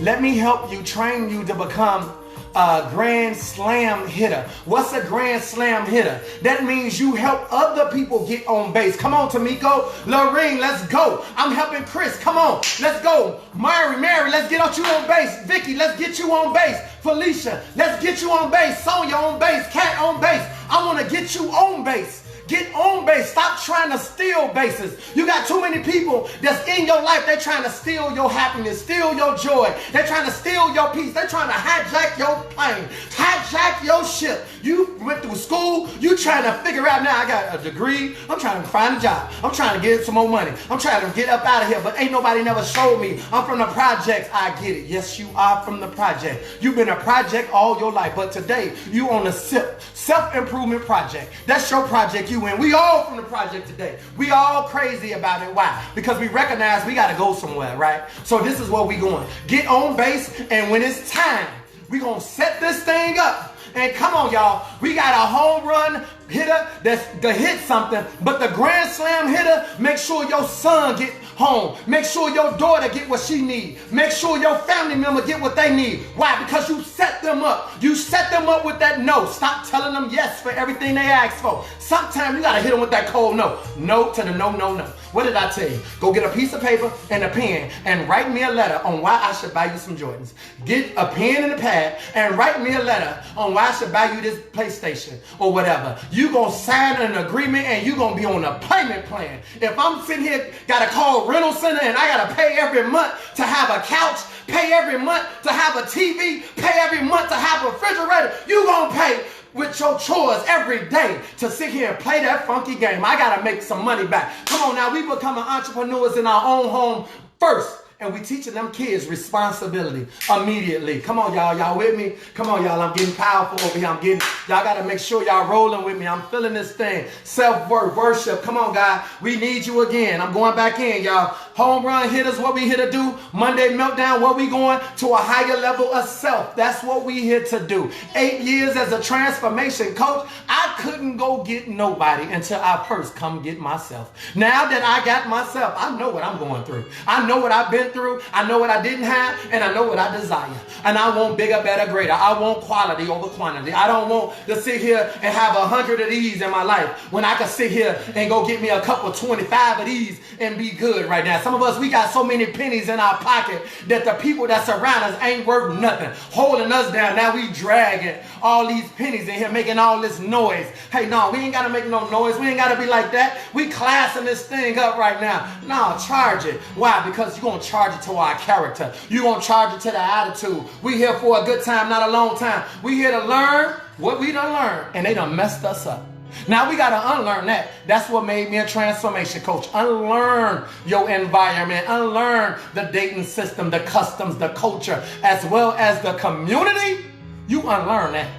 let me help you, train you to become a grand slam hitter. What's a grand slam hitter? That means you help other people get on base. Come on, Tamiko. Lorene, let's go. I'm helping Chris. Come on. Let's go. Mary, let's get you on base. Vicky, let's get you on base. Felicia, let's get you on base. Sonia on base. Kat on base. I want to get you on base. Get on base. Stop trying to steal bases. You got too many people that's in your life. They're trying to steal your happiness, steal your joy. They're trying to steal your peace. They're trying to hijack your plane, hijack your ship. You went through school. You trying to figure out, now I got a degree. I'm trying to find a job. I'm trying to get some more money. I'm trying to get up out of here, but ain't nobody never showed me. I'm from the project. I get it. Yes, you are from the project. You've been a project all your life, but today you on a self-improvement project. That's your project you in. We all from the project today. We all crazy about it. Why? Because we recognize we got to go somewhere, right? So this is where we going. Get on base, and when it's time, we going to set this thing up. And come on, y'all. We got a home run hitter that's to hit something, but the grand slam hitter, make sure your son get home. Make sure your daughter get what she needs. Make sure your family member get what they need. Why? Because you set them up. You set them up with that no. Stop telling them yes for everything they ask for. Sometimes you got to hit them with that cold no. No to the no, no, no. What did I tell you? Go get a piece of paper and a pen and write me a letter on why I should buy you some Jordans. Get a pen and a pad and write me a letter on why I should buy you this PlayStation or whatever. You gonna sign an agreement and you gonna be on a payment plan. If I'm sitting here, gotta call rental center and I gotta pay every month to have a couch, pay every month to have a TV, pay every month to have a refrigerator, you gonna pay with your chores every day to sit here and play that funky game. I gotta make some money back. Come on now, we becoming entrepreneurs in our own home first. And we teaching them kids responsibility immediately. Come on, y'all. Y'all with me? Come on, y'all. I'm getting powerful over here. Y'all got to make sure y'all rolling with me. I'm feeling this thing. Self-worth, worship. Come on, God. We need you again. I'm going back in, y'all. Home run hitters, what we here to do. Monday meltdown, what we going to a higher level of self. That's what we here to do. 8 years as a transformation coach. I couldn't go get nobody until I first come get myself. Now that I got myself, I know what I'm going through. I know what I've been through. I know what I didn't have, and I know what I desire. And I want bigger, better, greater. I want quality over quantity. I don't want to sit here and have 100 of these in my life when I can sit here and go get me a couple 25 of these and be good right now. Some of us, we got so many pennies in our pocket that the people that surround us ain't worth nothing, holding us down. Now we dragging all these pennies in here, making all this noise. Hey, no, we ain't got to make no noise. We ain't got to be like that. We classing this thing up right now. No, charge it. Why? Because you're going to charge it to our character. You're going to charge it to the attitude. We here for a good time, not a long time. We here to learn what we done learned, and they done messed us up. Now we got to unlearn that. That's what made me a transformation coach. Unlearn your environment. Unlearn the dating system, the customs, the culture, as well as the community. You unlearn that.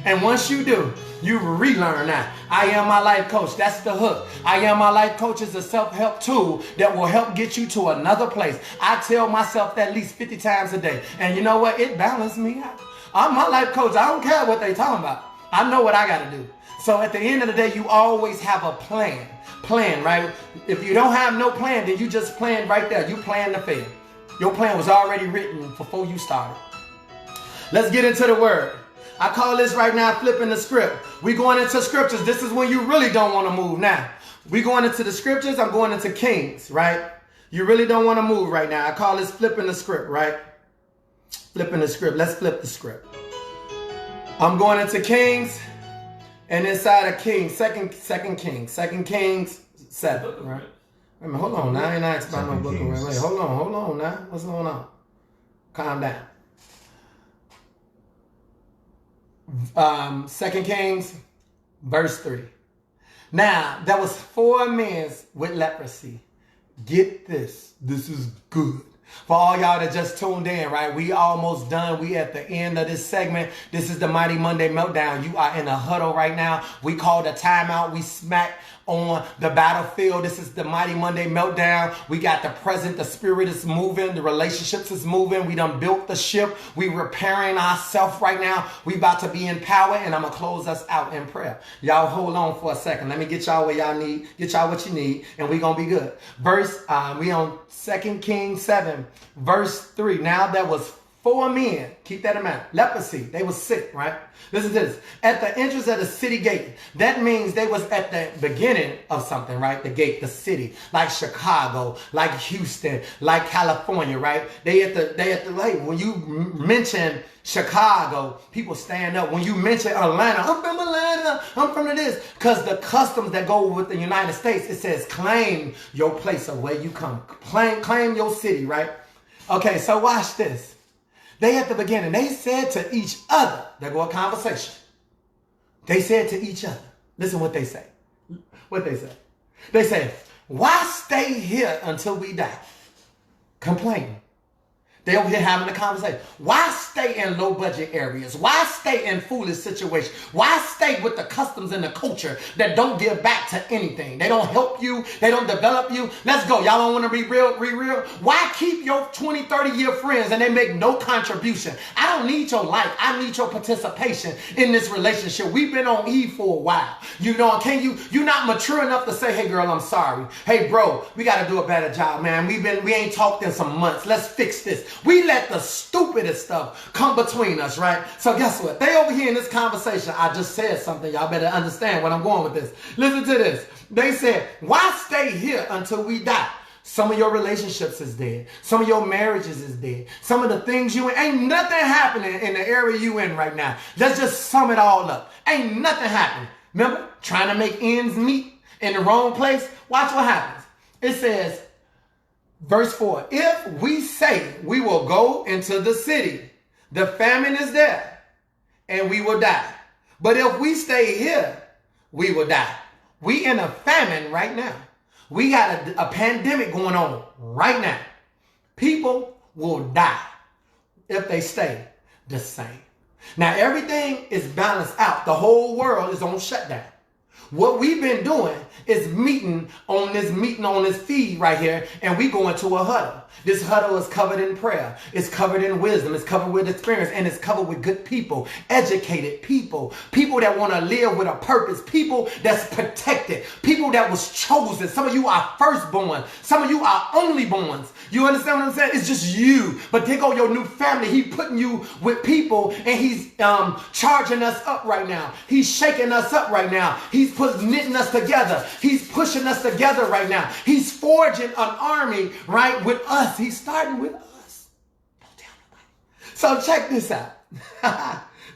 And once you do, you relearn that. I Am My Life Coach. That's the hook. I Am My Life Coach is a self-help tool that will help get you to another place. I tell myself that at least 50 times a day. And you know what? It balances me out. I'm my life coach. I don't care what they talking about. I know what I got to do. So at the end of the day, you always have a plan. Plan, right? If you don't have no plan, then you just plan right there. You plan to fail. Your plan was already written before you started. Let's get into the word. I call this right now flipping the script. We going into scriptures. This is when you really don't want to move now. We going into the scriptures. I'm going into Kings, right? You really don't want to move right now. I call this flipping the script, right? Flipping the script. Let's flip the script. I'm going into Kings, and inside of Kings, Second Kings 7, right? Wait a minute, hold on now. I ain't asked about no book. Wait, hold on now. What's going on? Calm down. 2 Kings, verse 3. Now, there was 4 men with leprosy. Get this. This is good. For all y'all that just tuned in, right? We almost done. We at the end of this segment. This is the Mighty Monday Meltdown. You are in a huddle right now. We called a timeout. We smack on the battlefield. This is the Mighty Monday Meltdown. We got the present. The spirit is moving. The relationships is moving. We done built the ship. We repairing ourselves right now. We about to be in power, and I'm going to close us out in prayer. Y'all hold on for a second. Let me get y'all where y'all need. Get y'all what you need, and we going to be good. We on 2 Kings 7, verse 3. Now there was 4 men, keep that in mind, leprosy. They was sick, right? Listen to this. At the entrance of the city gate. That means they was at the beginning of something, right? The gate, the city, like Chicago, like Houston, like California, right? They at the like when you mention Chicago, people stand up. When you mention Atlanta, I'm from Atlanta, I'm from this. Because the customs that go with the United States, it says claim your place of where you come. Claim your city, right? Okay, so watch this. They at the beginning, they said to each other, there go a conversation. They said to each other, listen what they say. What they say. They say, why stay here until we die? Complaining. They over here having a conversation. Why stay in low budget areas? Why stay in foolish situations? Why stay with the customs and the culture that don't give back to anything? They don't help you. They don't develop you. Let's go. Y'all don't want to be real? Why keep your 20, 30-year friends and they make no contribution? I don't need your like. I need your participation in this relationship. We've been on E for a while. You know, you're not mature enough to say, hey girl, I'm sorry. Hey bro, we got to do a better job, man. We ain't talked in some months. Let's fix this. We let the stupidest stuff come between us, right? So guess what? They over here in this conversation. I just said something. Y'all better understand where I'm going with this. Listen to this. They said, why stay here until we die? Some of your relationships is dead. Some of your marriages is dead. Some of the things you in, ain't nothing happening in the area you in right now. Let's just sum it all up. Ain't nothing happening. Remember, trying to make ends meet in the wrong place? Watch what happens. It says, verse 4, if we say we will go into the city, the famine is there, and we will die. But if we stay here, we will die. We in a famine right now. We got a pandemic going on right now. People will die if they stay the same. Now, everything is balanced out. The whole world is on shutdown. What we've been doing is meeting on this feed right here, and we go into a huddle. This huddle is covered in prayer. It's covered in wisdom. It's covered with experience, and it's covered with good people, educated people, people that want to live with a purpose, people that's protected, people that was chosen. Some of you are firstborn. Some of you are onlyborns. You understand what I'm saying? It's just you. But there go your new family. He putting you with people, and he's charging us up right now. He's shaking us up right now. He's knitting us together. He's pushing us together right now. He's forging an army right with us. He's starting with us. Don't tell nobody. So check this out.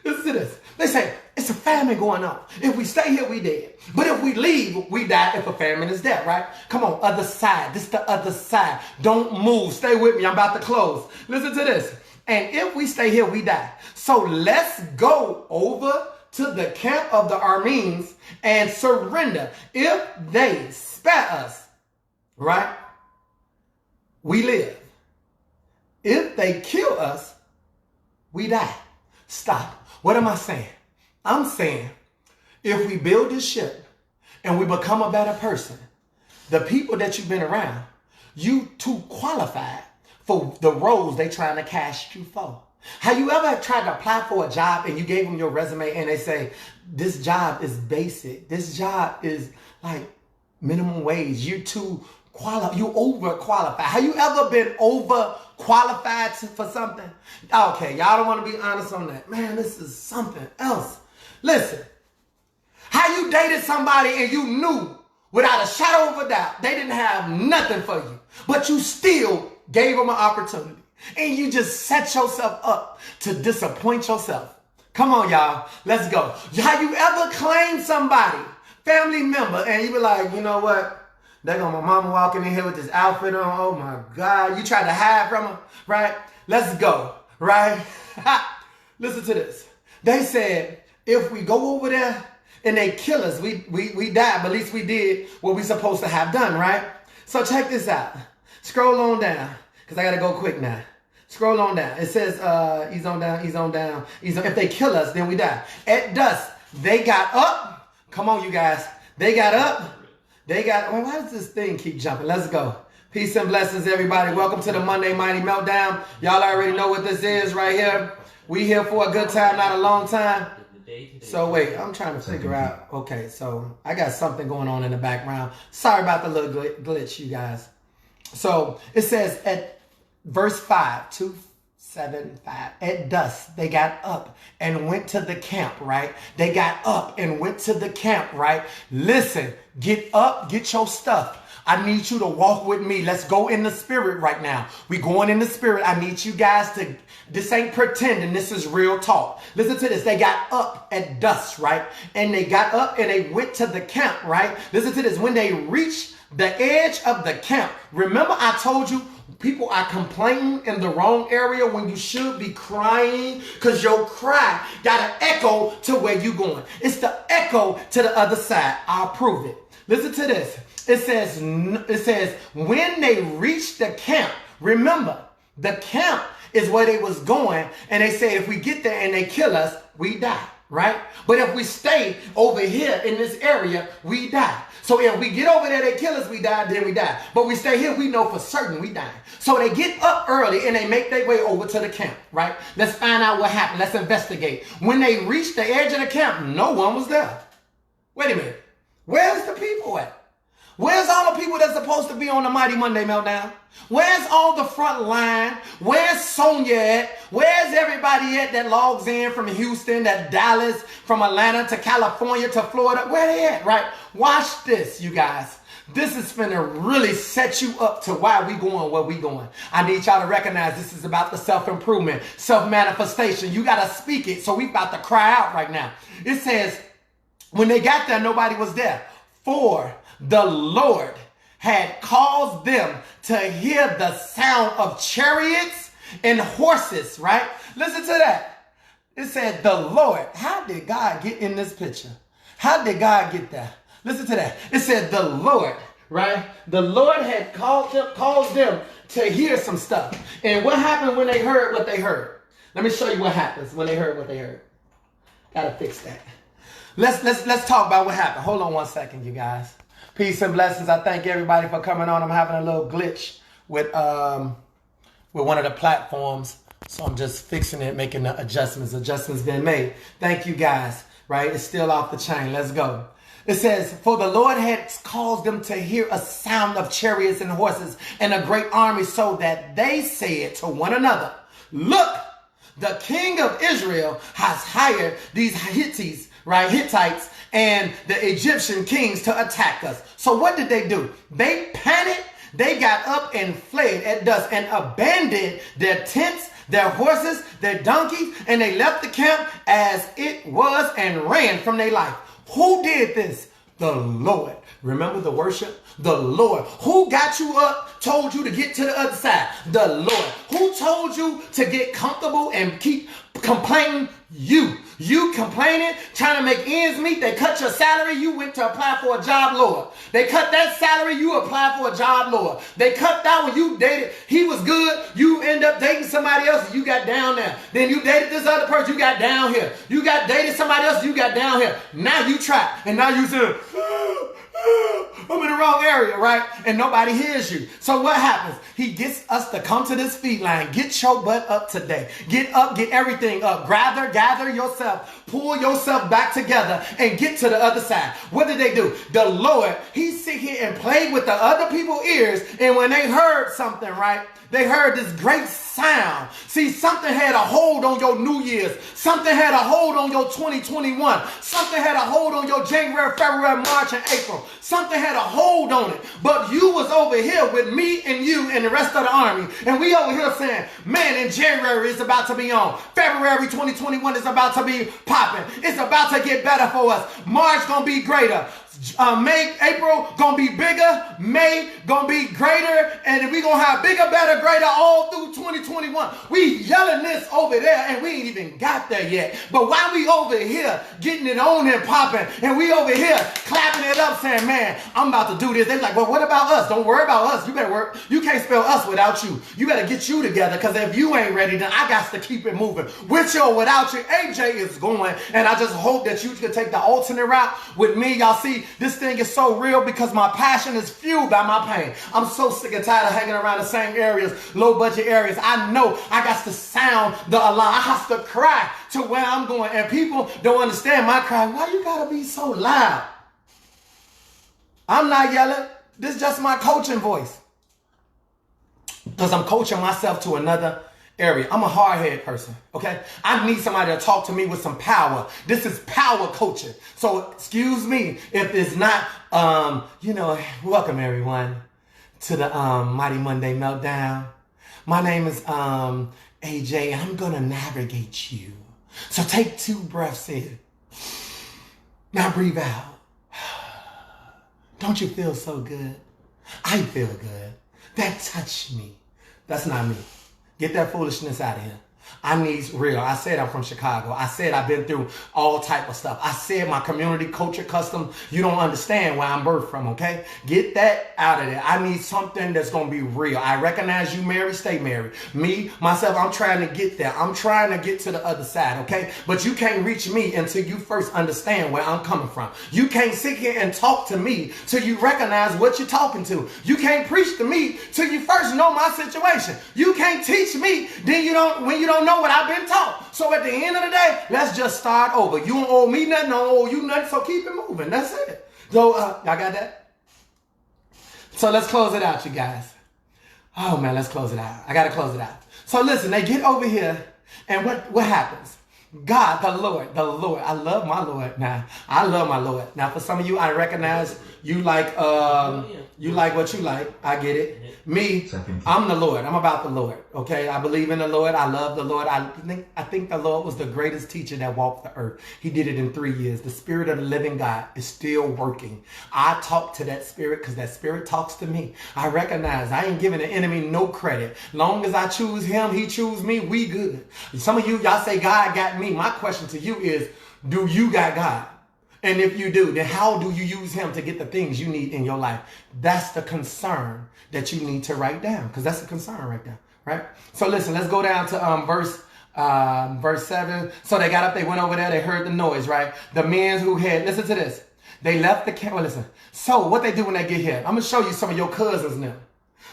Listen to this. They say it's a famine going on. If we stay here, we dead. But if we leave, we die if a famine is there, right? Come on, other side. This is the other side. Don't move. Stay with me. I'm about to close. Listen to this. And if we stay here, we die. So let's go over to the camp of the Arameans and surrender. If they spare us, right, we live. If they kill us, we die. Stop. What am I saying? I'm saying if we build this ship and we become a better person, the people that you've been around, you too qualified for the roles they trying to cast you for. Have you ever tried to apply for a job and you gave them your resume and they say, this job is basic. This job is like minimum wage. You're too qualified. You overqualified. Have you ever been overqualified qualified for something? Okay, y'all don't want to be honest on that. Man, this is something else. Listen, how you dated somebody and you knew without a shadow of a doubt they didn't have nothing for you, but you still gave them an opportunity. And you just set yourself up to disappoint yourself. Come on, y'all. Let's go. Have you ever claimed somebody, family member, and you be like, you know what? They're going to my mama walking in here with this outfit on. Oh, my God. You tried to hide from her, right? Let's go, right? Listen to this. They said, if we go over there and they kill us, we die, but at least we did what we supposed to have done, right? So check this out. Scroll on down, because I got to go quick now. Scroll on down. It says, ease on down. If they kill us, then we die. At dusk, they got up. Come on, you guys. They got up. Well, why does this thing keep jumping? Let's go. Peace and blessings, everybody. Welcome to the Monday Mighty Meltdown. Y'all already know what this is right here. We here for a good time, not a long time. So wait, I'm trying to figure out. Okay, so I got something going on in the background. Sorry about the little glitch, you guys. So it says at verse 5, 2:7-5. At dusk, they got up and went to the camp, right? They got up and went to the camp, right? Listen, get up, get your stuff. I need you to walk with me. Let's go in the spirit right now. We going in the spirit. I need you guys to, this ain't pretending. This is real talk. Listen to this. They got up at dusk, right? And they got up and they went to the camp, right? Listen to this. When they reached the edge of the camp, remember I told you, people are complaining in the wrong area when you should be crying, because your cry got an echo to where you going. It's the echo to the other side. I'll prove it. Listen to this. It says when they reached the camp, remember the camp is where they was going, and they said if we get there and they kill us, we die, right? But if we stay over here in this area, we die. So if we get over there, they kill us, we die, then we die. But we stay here, we know for certain we die. So they get up early and they make their way over to the camp, right? Let's find out what happened. Let's investigate. When they reached the edge of the camp, no one was there. Wait a minute. Where's the people at? Where's all the people that's supposed to be on the Mighty Monday Meltdown? Where's all the front line? Where's Sonia at? Where's everybody at that logs in from Houston, that Dallas, from Atlanta to California to Florida? Where they at, right? Watch this, you guys. This is finna really set you up to why we going where we going. I need y'all to recognize this is about the self-improvement, self-manifestation. You got to speak it. So we about to cry out right now. It says, when they got there, nobody was there. For the Lord had caused them to hear the sound of chariots and horses, right? Listen to that. It said the Lord. How did God get in this picture? How did God get there? Listen to that. It said the Lord, right? The Lord had caused them to hear some stuff. And what happened when they heard what they heard? Let me show you what happens when they heard what they heard. Gotta fix that. Let's talk about what happened. Hold on one second, you guys. Peace and blessings. I thank everybody for coming on. I'm having a little glitch with one of the platforms, so I'm just fixing it, making the adjustments. Adjustments been made. Thank you guys. Right? It's still off the chain. Let's go. It says, for the Lord had caused them to hear a sound of chariots and horses and a great army, so that they said to one another, look, the king of Israel has hired these Hittites, right? Hittites and the Egyptian kings to attack us. So what did they do? They panicked. They got up and fled at dusk and abandoned their tents, their horses, their donkeys, and they left the camp as it was and ran from their life. Who did this? The Lord. Remember the worship? The Lord. Who got you up, told you to get to the other side? The Lord. Who told you to get comfortable and keep complaining? You. You complaining, trying to make ends meet. They cut your salary. You went to apply for a job lower. They cut that salary. You applied for a job lower. They cut that when you dated. He was good. You end up dating somebody else. And you got down there. Then you dated this other person. You got down here. You got dated somebody else. You got down here. Now you trapped. And now you say, I'm in the wrong area, right? And nobody hears you. So what happens? He gets us to come to this feed line. Get your butt up today. Get up, get everything up. Gather yourself. Pull yourself back together and get to the other side. What did they do? The Lord, he sit here and played with the other people's ears, and when they heard something, right, they heard this great sound. See, something had a hold on your New Year's. Something had a hold on your 2021. Something had a hold on your January, February, March, and April. Something had a hold on it. But you was over here with me and you and the rest of the army. And we over here saying, man, in January it's about to be on. February 2021 is about to be popping. It's about to get better for us. March gonna be greater. April gonna be bigger, May gonna be greater, and we gonna have bigger, better, greater all through 2021. We yelling this over there, and we ain't even got there yet. But while we over here getting it on and popping, and we over here clapping it up, saying, man, I'm about to do this. They're like, well, what about us? Don't worry about us. You better work. You can't spell us without you. You better get you together, because if you ain't ready, then I got to keep it moving. With you or without you, AJ is going, and I just hope that you can take the alternate route with me. Y'all see, this thing is so real because my passion is fueled by my pain. I'm so sick and tired of hanging around the same areas, low budget areas. I know I got to sound the alarm. I have to cry to where I'm going. And people don't understand my cry. Why you gotta be so loud? I'm not yelling. This is just my coaching voice. Because I'm coaching myself to another area. I'm a hard-headed person, okay? I need somebody to talk to me with some power. This is power coaching. So excuse me if it's not, welcome everyone to the Mighty Monday Meltdown. My name is AJ, and I'm going to navigate you. So take 2 breaths in. Now breathe out. Don't you feel so good? I feel good. That touched me. That's not me. Get that foolishness out of here. I need real. I said I'm from Chicago. I said I've been through all type of stuff. I said my community, culture, custom. You don't understand where I'm birthed from, okay? Get that out of there. I need something that's going to be real. I recognize you married, stay married. Me, myself, I'm trying to get there. I'm trying to get to the other side, okay? But you can't reach me until you first understand where I'm coming from. You can't sit here and talk to me till you recognize what you're talking to. You can't preach to me till you first know my situation. You can't teach me when you don't know what I've been taught. So at the end of the day, let's just start over. You don't owe me nothing, I don't owe you nothing, so keep it moving. That's it. So, y'all got that? So let's close it out, you guys. Oh man, let's close it out. I gotta close it out. So listen, they get over here, and what happens? God, the Lord. I love my Lord now. I love my Lord. Now, for some of you, I recognize you like what you like. I get it. Me, I'm the Lord. I'm about the Lord. Okay, I believe in the Lord. I love the Lord. I think the Lord was the greatest teacher that walked the earth. He did it in 3 years. The Spirit of the living God is still working. I talk to that Spirit because that Spirit talks to me. I recognize I ain't giving the enemy no credit. Long as I choose him, he choose me, we good. Some of you, y'all say God got me. My question to you is, do you got God? And if you do, then how do you use him to get the things you need in your life? That's the concern that you need to write down, because that's a concern right there, right? So listen, let's go down to verse 7. So they got up, they went over there, they heard the noise, right? The men who had, listen to this. They left the camp. Listen. So what they do when they get here? I'm going to show you some of your cousins now.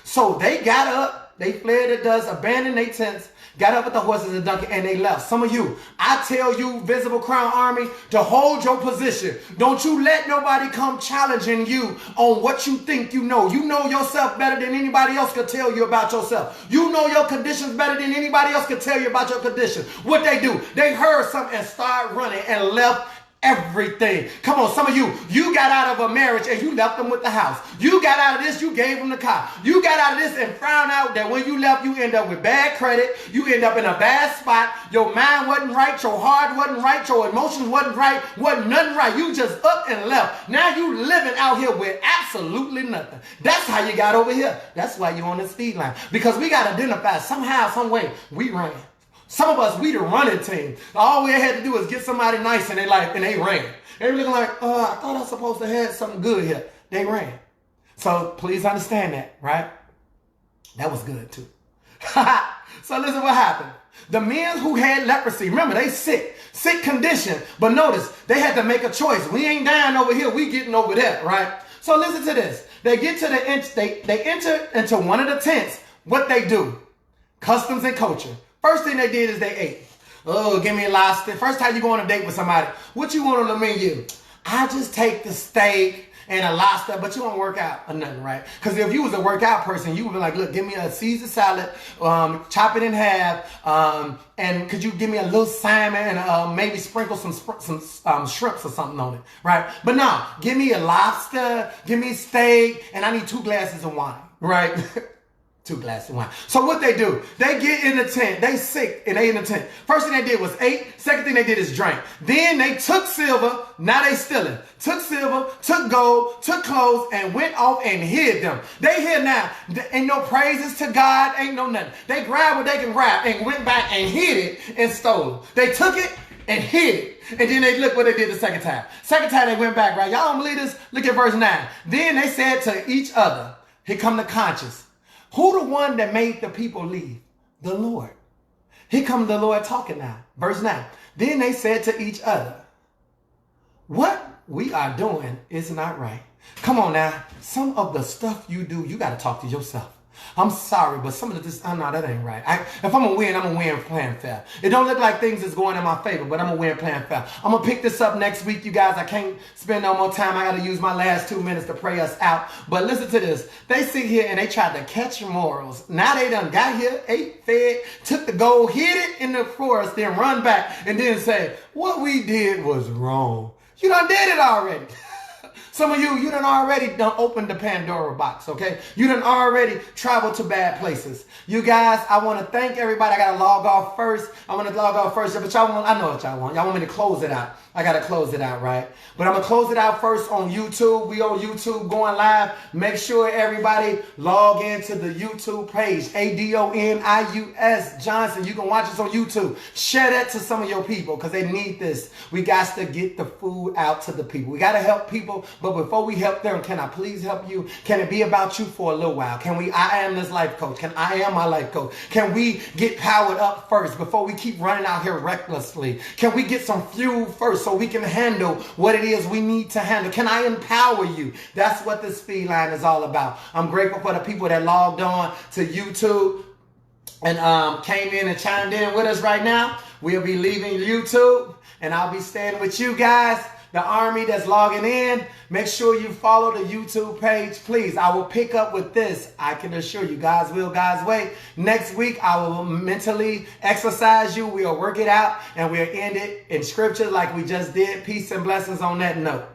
So they got up, they fled the dust, abandoned their tents, got up with the horses and donkey, and they left. Some of you, I tell you, Visible Crown Army, to hold your position. Don't you let nobody come challenging you on what you think you know. You know yourself better than anybody else could tell you about yourself. You know your conditions better than anybody else could tell you about your condition. What they do, they heard something and started running and left everything. Come on, some of you got out of a marriage and you left them with the house. You got out of this, you gave them the car. You got out of this and found out that when you left, you end up with bad credit. You end up in a bad spot. Your mind wasn't right. Your heart wasn't right. Your emotions wasn't right. Wasn't nothing right. You just up and left. Now you living out here with absolutely nothing. That's how you got over here. That's why you're on the speed line. Because we got to identify somehow, some way we ran. Some of us, we the running team. All we had to do is get somebody nice and they ran. They were looking like, I thought I was supposed to have something good here. They ran. So please understand that, right? That was good too. So listen what happened. The men who had leprosy, remember they sick condition. But notice, they had to make a choice. We ain't dying over here, we getting over there, right? So listen to this. They get to they enter into one of the tents. What they do? Customs and culture. First thing they did is they ate. Oh, give me a lobster. First time you go on a date with somebody, what you want on the menu? I just take the steak and a lobster, but you don't work out or nothing, right? Because if you was a workout person, you would be like, look, give me a Caesar salad, chop it in half, and could you give me a little salmon and maybe sprinkle some shrimps or something on it, right? But no, give me a lobster, give me steak, and I need 2 glasses of wine, right? 2 glasses of wine. So what they do, they get in the tent, they sick, and they in the tent. First thing they did was ate, second thing they did is drank. Then they took silver, now they stealing. Took silver, took gold, took clothes, and went off and hid them. They here now. There ain't no praises to God, ain't no nothing. They grabbed what they can grab and went back and hid it and stole it. They took it and hid it. And then they look what they did the second time. Second time they went back, right? Y'all don't believe this? Look at verse 9. Then they said to each other, here come the conscience. Who the one that made the people leave? The Lord. Here come the Lord talking now. Verse 9. Then they said to each other, what we are doing is not right. Come on now. Some of the stuff you do, you got to talk to yourself. I'm sorry, but some of this, no, that ain't right. If I'm going to win, I'm going to win playing fair. It don't look like things is going in my favor, but I'm going to win playing fair. I'm going to pick this up next week, you guys. I can't spend no more time. I got to use my last 2 minutes to pray us out. But listen to this. They sit here and they tried to catch morals. Now they done got here, ate, fed, took the gold, hid it in the forest, then run back and then say, what we did was wrong. You done did it already. Some of you done already opened the Pandora box, okay? You done already traveled to bad places. You guys, I want to thank everybody. I got to log off first. I want to log off first, but y'all want, I know what y'all want. Y'all want me to close it out. I got to close it out, right? But I'm going to close it out first on YouTube. We on YouTube going live. Make sure everybody log into the YouTube page, ADONIUS Johnson. You can watch us on YouTube. Share that to some of your people because they need this. We got to get the food out to the people. We got to help people, but before we help them, can I please help you? Can it be about you for a little while? Can we, I am this life coach. Can I am my life coach? Can we get powered up first before we keep running out here recklessly? Can we get some fuel first so we can handle what it is we need to handle? Can I empower you? That's what this feed line is all about. I'm grateful for the people that logged on to YouTube and came in and chimed in with us right now. We'll be leaving YouTube and I'll be staying with you guys. The army that's logging in, make sure you follow the YouTube page, please. I will pick up with this. I can assure you, God's will, God's way. Next week, I will mentally exercise you. We'll work it out, and we'll end it in scripture like we just did. Peace and blessings on that note.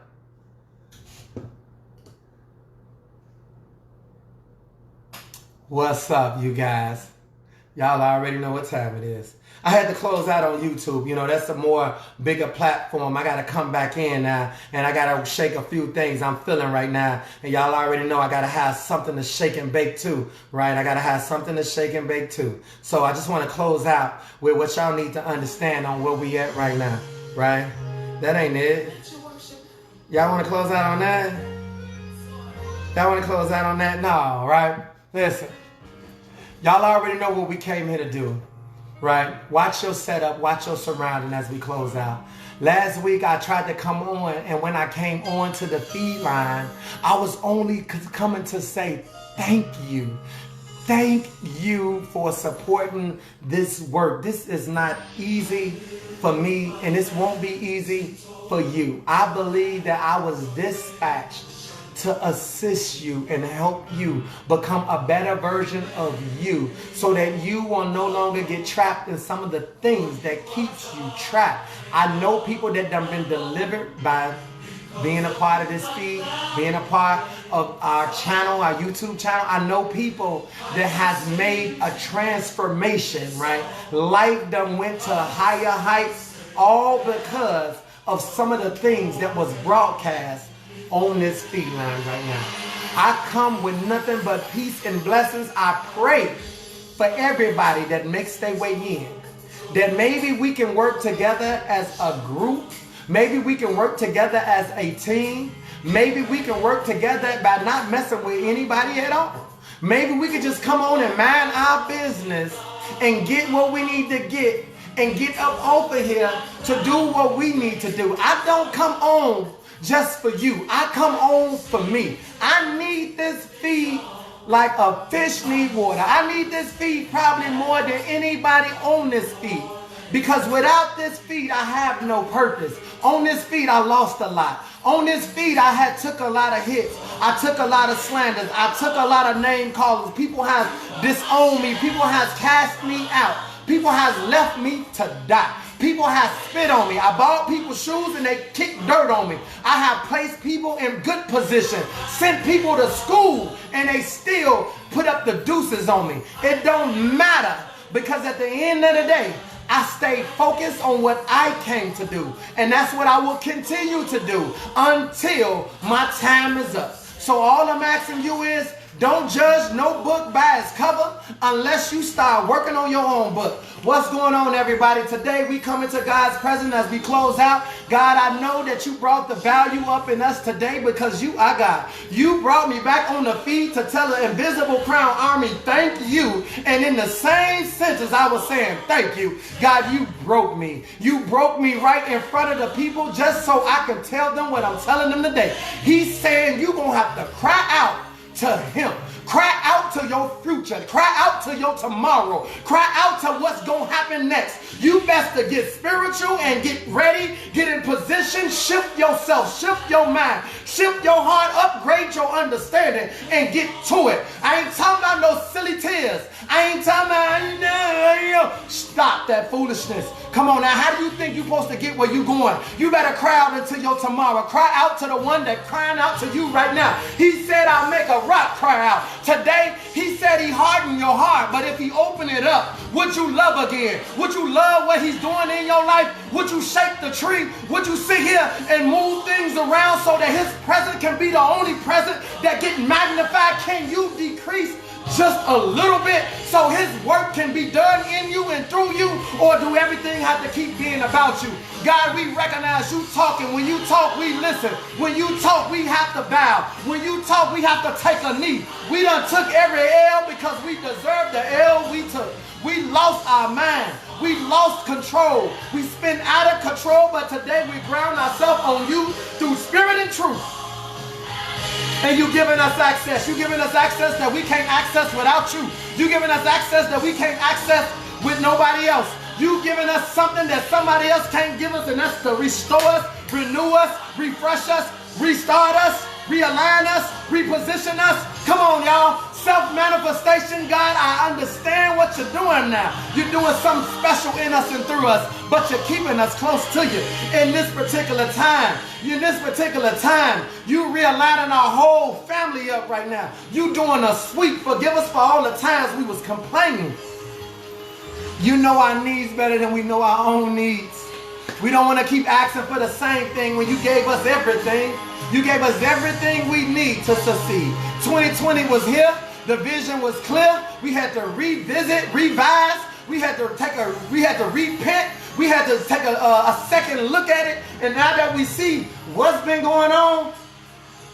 What's up, you guys? Y'all already know what time it is. I had to close out on YouTube. You know, that's a more bigger platform. I got to come back in now, and I got to shake a few things I'm feeling right now. And y'all already know I got to have something to shake and bake too, right? I got to have something to shake and bake too. So I just want to close out with what y'all need to understand on where we at right now, right? That ain't it. Y'all want to close out on that? Y'all want to close out on that? No, right? Listen. Y'all already know what we came here to do. Right? Watch your setup, watch your surrounding as we close out. Last week I tried to come on, and when I came on to the feed line, I was only coming to say thank you. Thank you for supporting this work. This is not easy for me, and this won't be easy for you. I believe that I was dispatched to assist you and help you become a better version of you so that you will no longer get trapped in some of the things that keeps you trapped. I know people that have been delivered by being a part of this feed, being a part of our channel, our YouTube channel. I know people that has made a transformation, right? Life done went to higher heights all because of some of the things that was broadcast on this feed line right now. I come with nothing but peace and blessings. I pray for everybody that makes their way in, that maybe we can work together as a group. Maybe we can work together as a team. Maybe we can work together by not messing with anybody at all. Maybe we could just come on and mind our business and get what we need to get and get up over here to do what we need to do. I don't come on just for you. I come on for me. I need this feed like a fish need water. I need this feed probably more than anybody on this feed. Because without this feet, I have no purpose. On this feet, I lost a lot. On this feet, I took a lot of hits. I took a lot of slanders. I took a lot of name callers. People have disowned me. People have cast me out. People have left me to die. People have spit on me. I bought people's shoes and they kicked dirt on me. I have placed people in good position, sent people to school, and they still put up the deuces on me. It don't matter, because at the end of the day, I stayed focused on what I came to do. And that's what I will continue to do until my time is up. So all I'm asking you is, don't judge no book by its cover unless you start working on your own book. What's going on, everybody? Today we come into God's presence as we close out. God, I know that you brought the value up in us today because you are God. You brought me back on the feet to tell the Invisible Crown Army, thank you. And in the same sentence I was saying, thank you. God, you broke me. You broke me right in front of the people just so I can tell them what I'm telling them today. He's saying you're going to have to cry out to him. Cry out to your future. Cry out to your tomorrow. Cry out to what's going to happen next. You best to get spiritual and get ready, get in position, shift yourself, shift your mind, shift your heart, upgrade your understanding, and get to it. I ain't talking about no silly tears. I ain't talking about, stop that foolishness. Come on now, how do you think you're supposed to get where you're going? You better cry out until your tomorrow. Cry out to the one that's crying out to you right now. He said, I'll make a rock cry out. Today, he said he hardened your heart, but if he opened it up, would you love again? Would you love what he's doing in your life? Would you shake the tree? Would you sit here and move things around so that his presence can be the only presence that get magnified? Can you decrease just a little bit so his work can be done in you and through you? Or do everything have to keep being about you? God, we recognize you talking. When you talk, we listen. When you talk, we have to bow. When you talk, we have to take a knee. We done took every L because we deserve the L we took. We lost our mind. We lost control. We spin out of control, but today we ground ourselves on you through spirit and truth. And you giving us access. You giving us access that we can't access without you. You giving us access that we can't access with nobody else. You giving us something that somebody else can't give us, and that's to restore us, renew us, refresh us, restart us, realign us, reposition us. Come on, y'all. Self-manifestation, God, I understand what you're doing now. You're doing something special in us and through us, but you're keeping us close to you in this particular time. In this particular time, you realigning our whole family up right now. You doing a sweep. Forgive us for all the times we was complaining. You know our needs better than we know our own needs. We don't want to keep asking for the same thing when you gave us everything. You gave us everything we need to succeed. 2020 was here. The vision was clear. We had to revisit, revise. We had to repent. We had to take a second look at it. And now that we see what's been going on,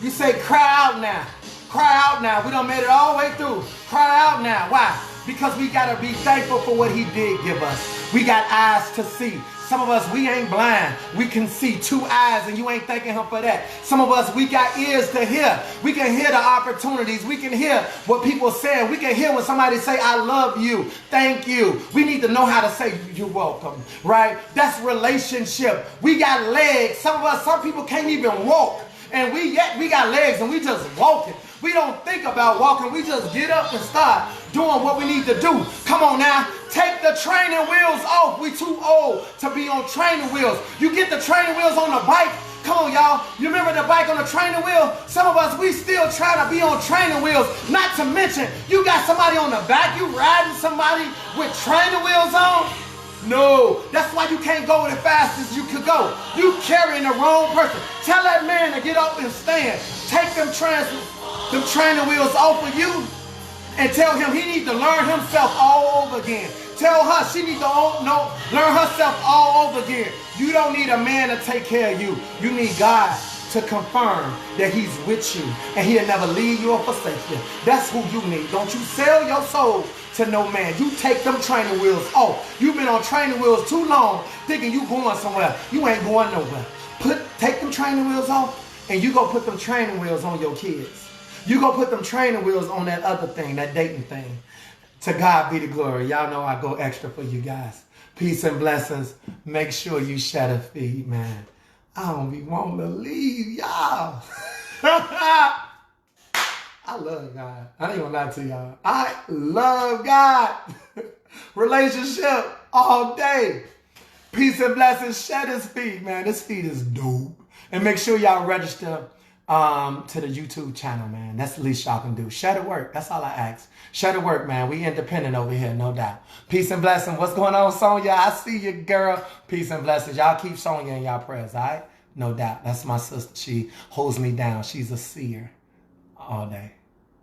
you say, cry out now. Cry out now. We done made it all the way through. Cry out now. Why? Because we got to be thankful for what he did give us. We got eyes to see. Some of us, we ain't blind. We can see 2 eyes, and you ain't thanking him for that. Some of us, we got ears to hear. We can hear the opportunities. We can hear what people are saying. We can hear when somebody say, I love you. Thank you. We need to know how to say, you're welcome, right? That's relationship. We got legs. Some people can't even walk. And we got legs, and we just walking. We don't think about walking. We just get up and start doing what we need to do. Come on now. Take the training wheels off. We too old to be on training wheels. You get the training wheels on the bike. Come on, y'all. You remember the bike on the training wheel? Some of us, we still trying to be on training wheels. Not to mention, you got somebody on the back. You riding somebody with training wheels on. No, that's why you can't go as fast as you could go. You carrying the wrong person. Tell that man to get up and stand. Take them training wheels off of you and tell him he needs to learn himself all over again. Tell her she needs to learn herself all over again. You don't need a man to take care of you. You need God to confirm that he's with you and he'll never leave you or forsake you. That's who you need. Don't you sell your soul to no man. You take them training wheels off. You've been on training wheels too long thinking you going somewhere. You ain't going nowhere. Take them training wheels off and you go put them training wheels on your kids. You go put them training wheels on that other thing, that dating thing. To God be the glory. Y'all know I go extra for you guys. Peace and blessings. Make sure you share the feed, man. I don't be wanting to leave, y'all. I love God. I ain't gonna lie to y'all. I love God. Relationship all day. Peace and blessings. Share this feed, man. This feed is dope. And make sure y'all register to the YouTube channel, man. That's the least y'all can do. Share the work. That's all I ask. Share the work, man. We independent over here, no doubt. Peace and blessings. What's going on, Sonya? I see you, girl. Peace and blessings. Y'all keep Sonya in y'all prayers, all right? No doubt. That's my sister. She holds me down. She's a seer all day.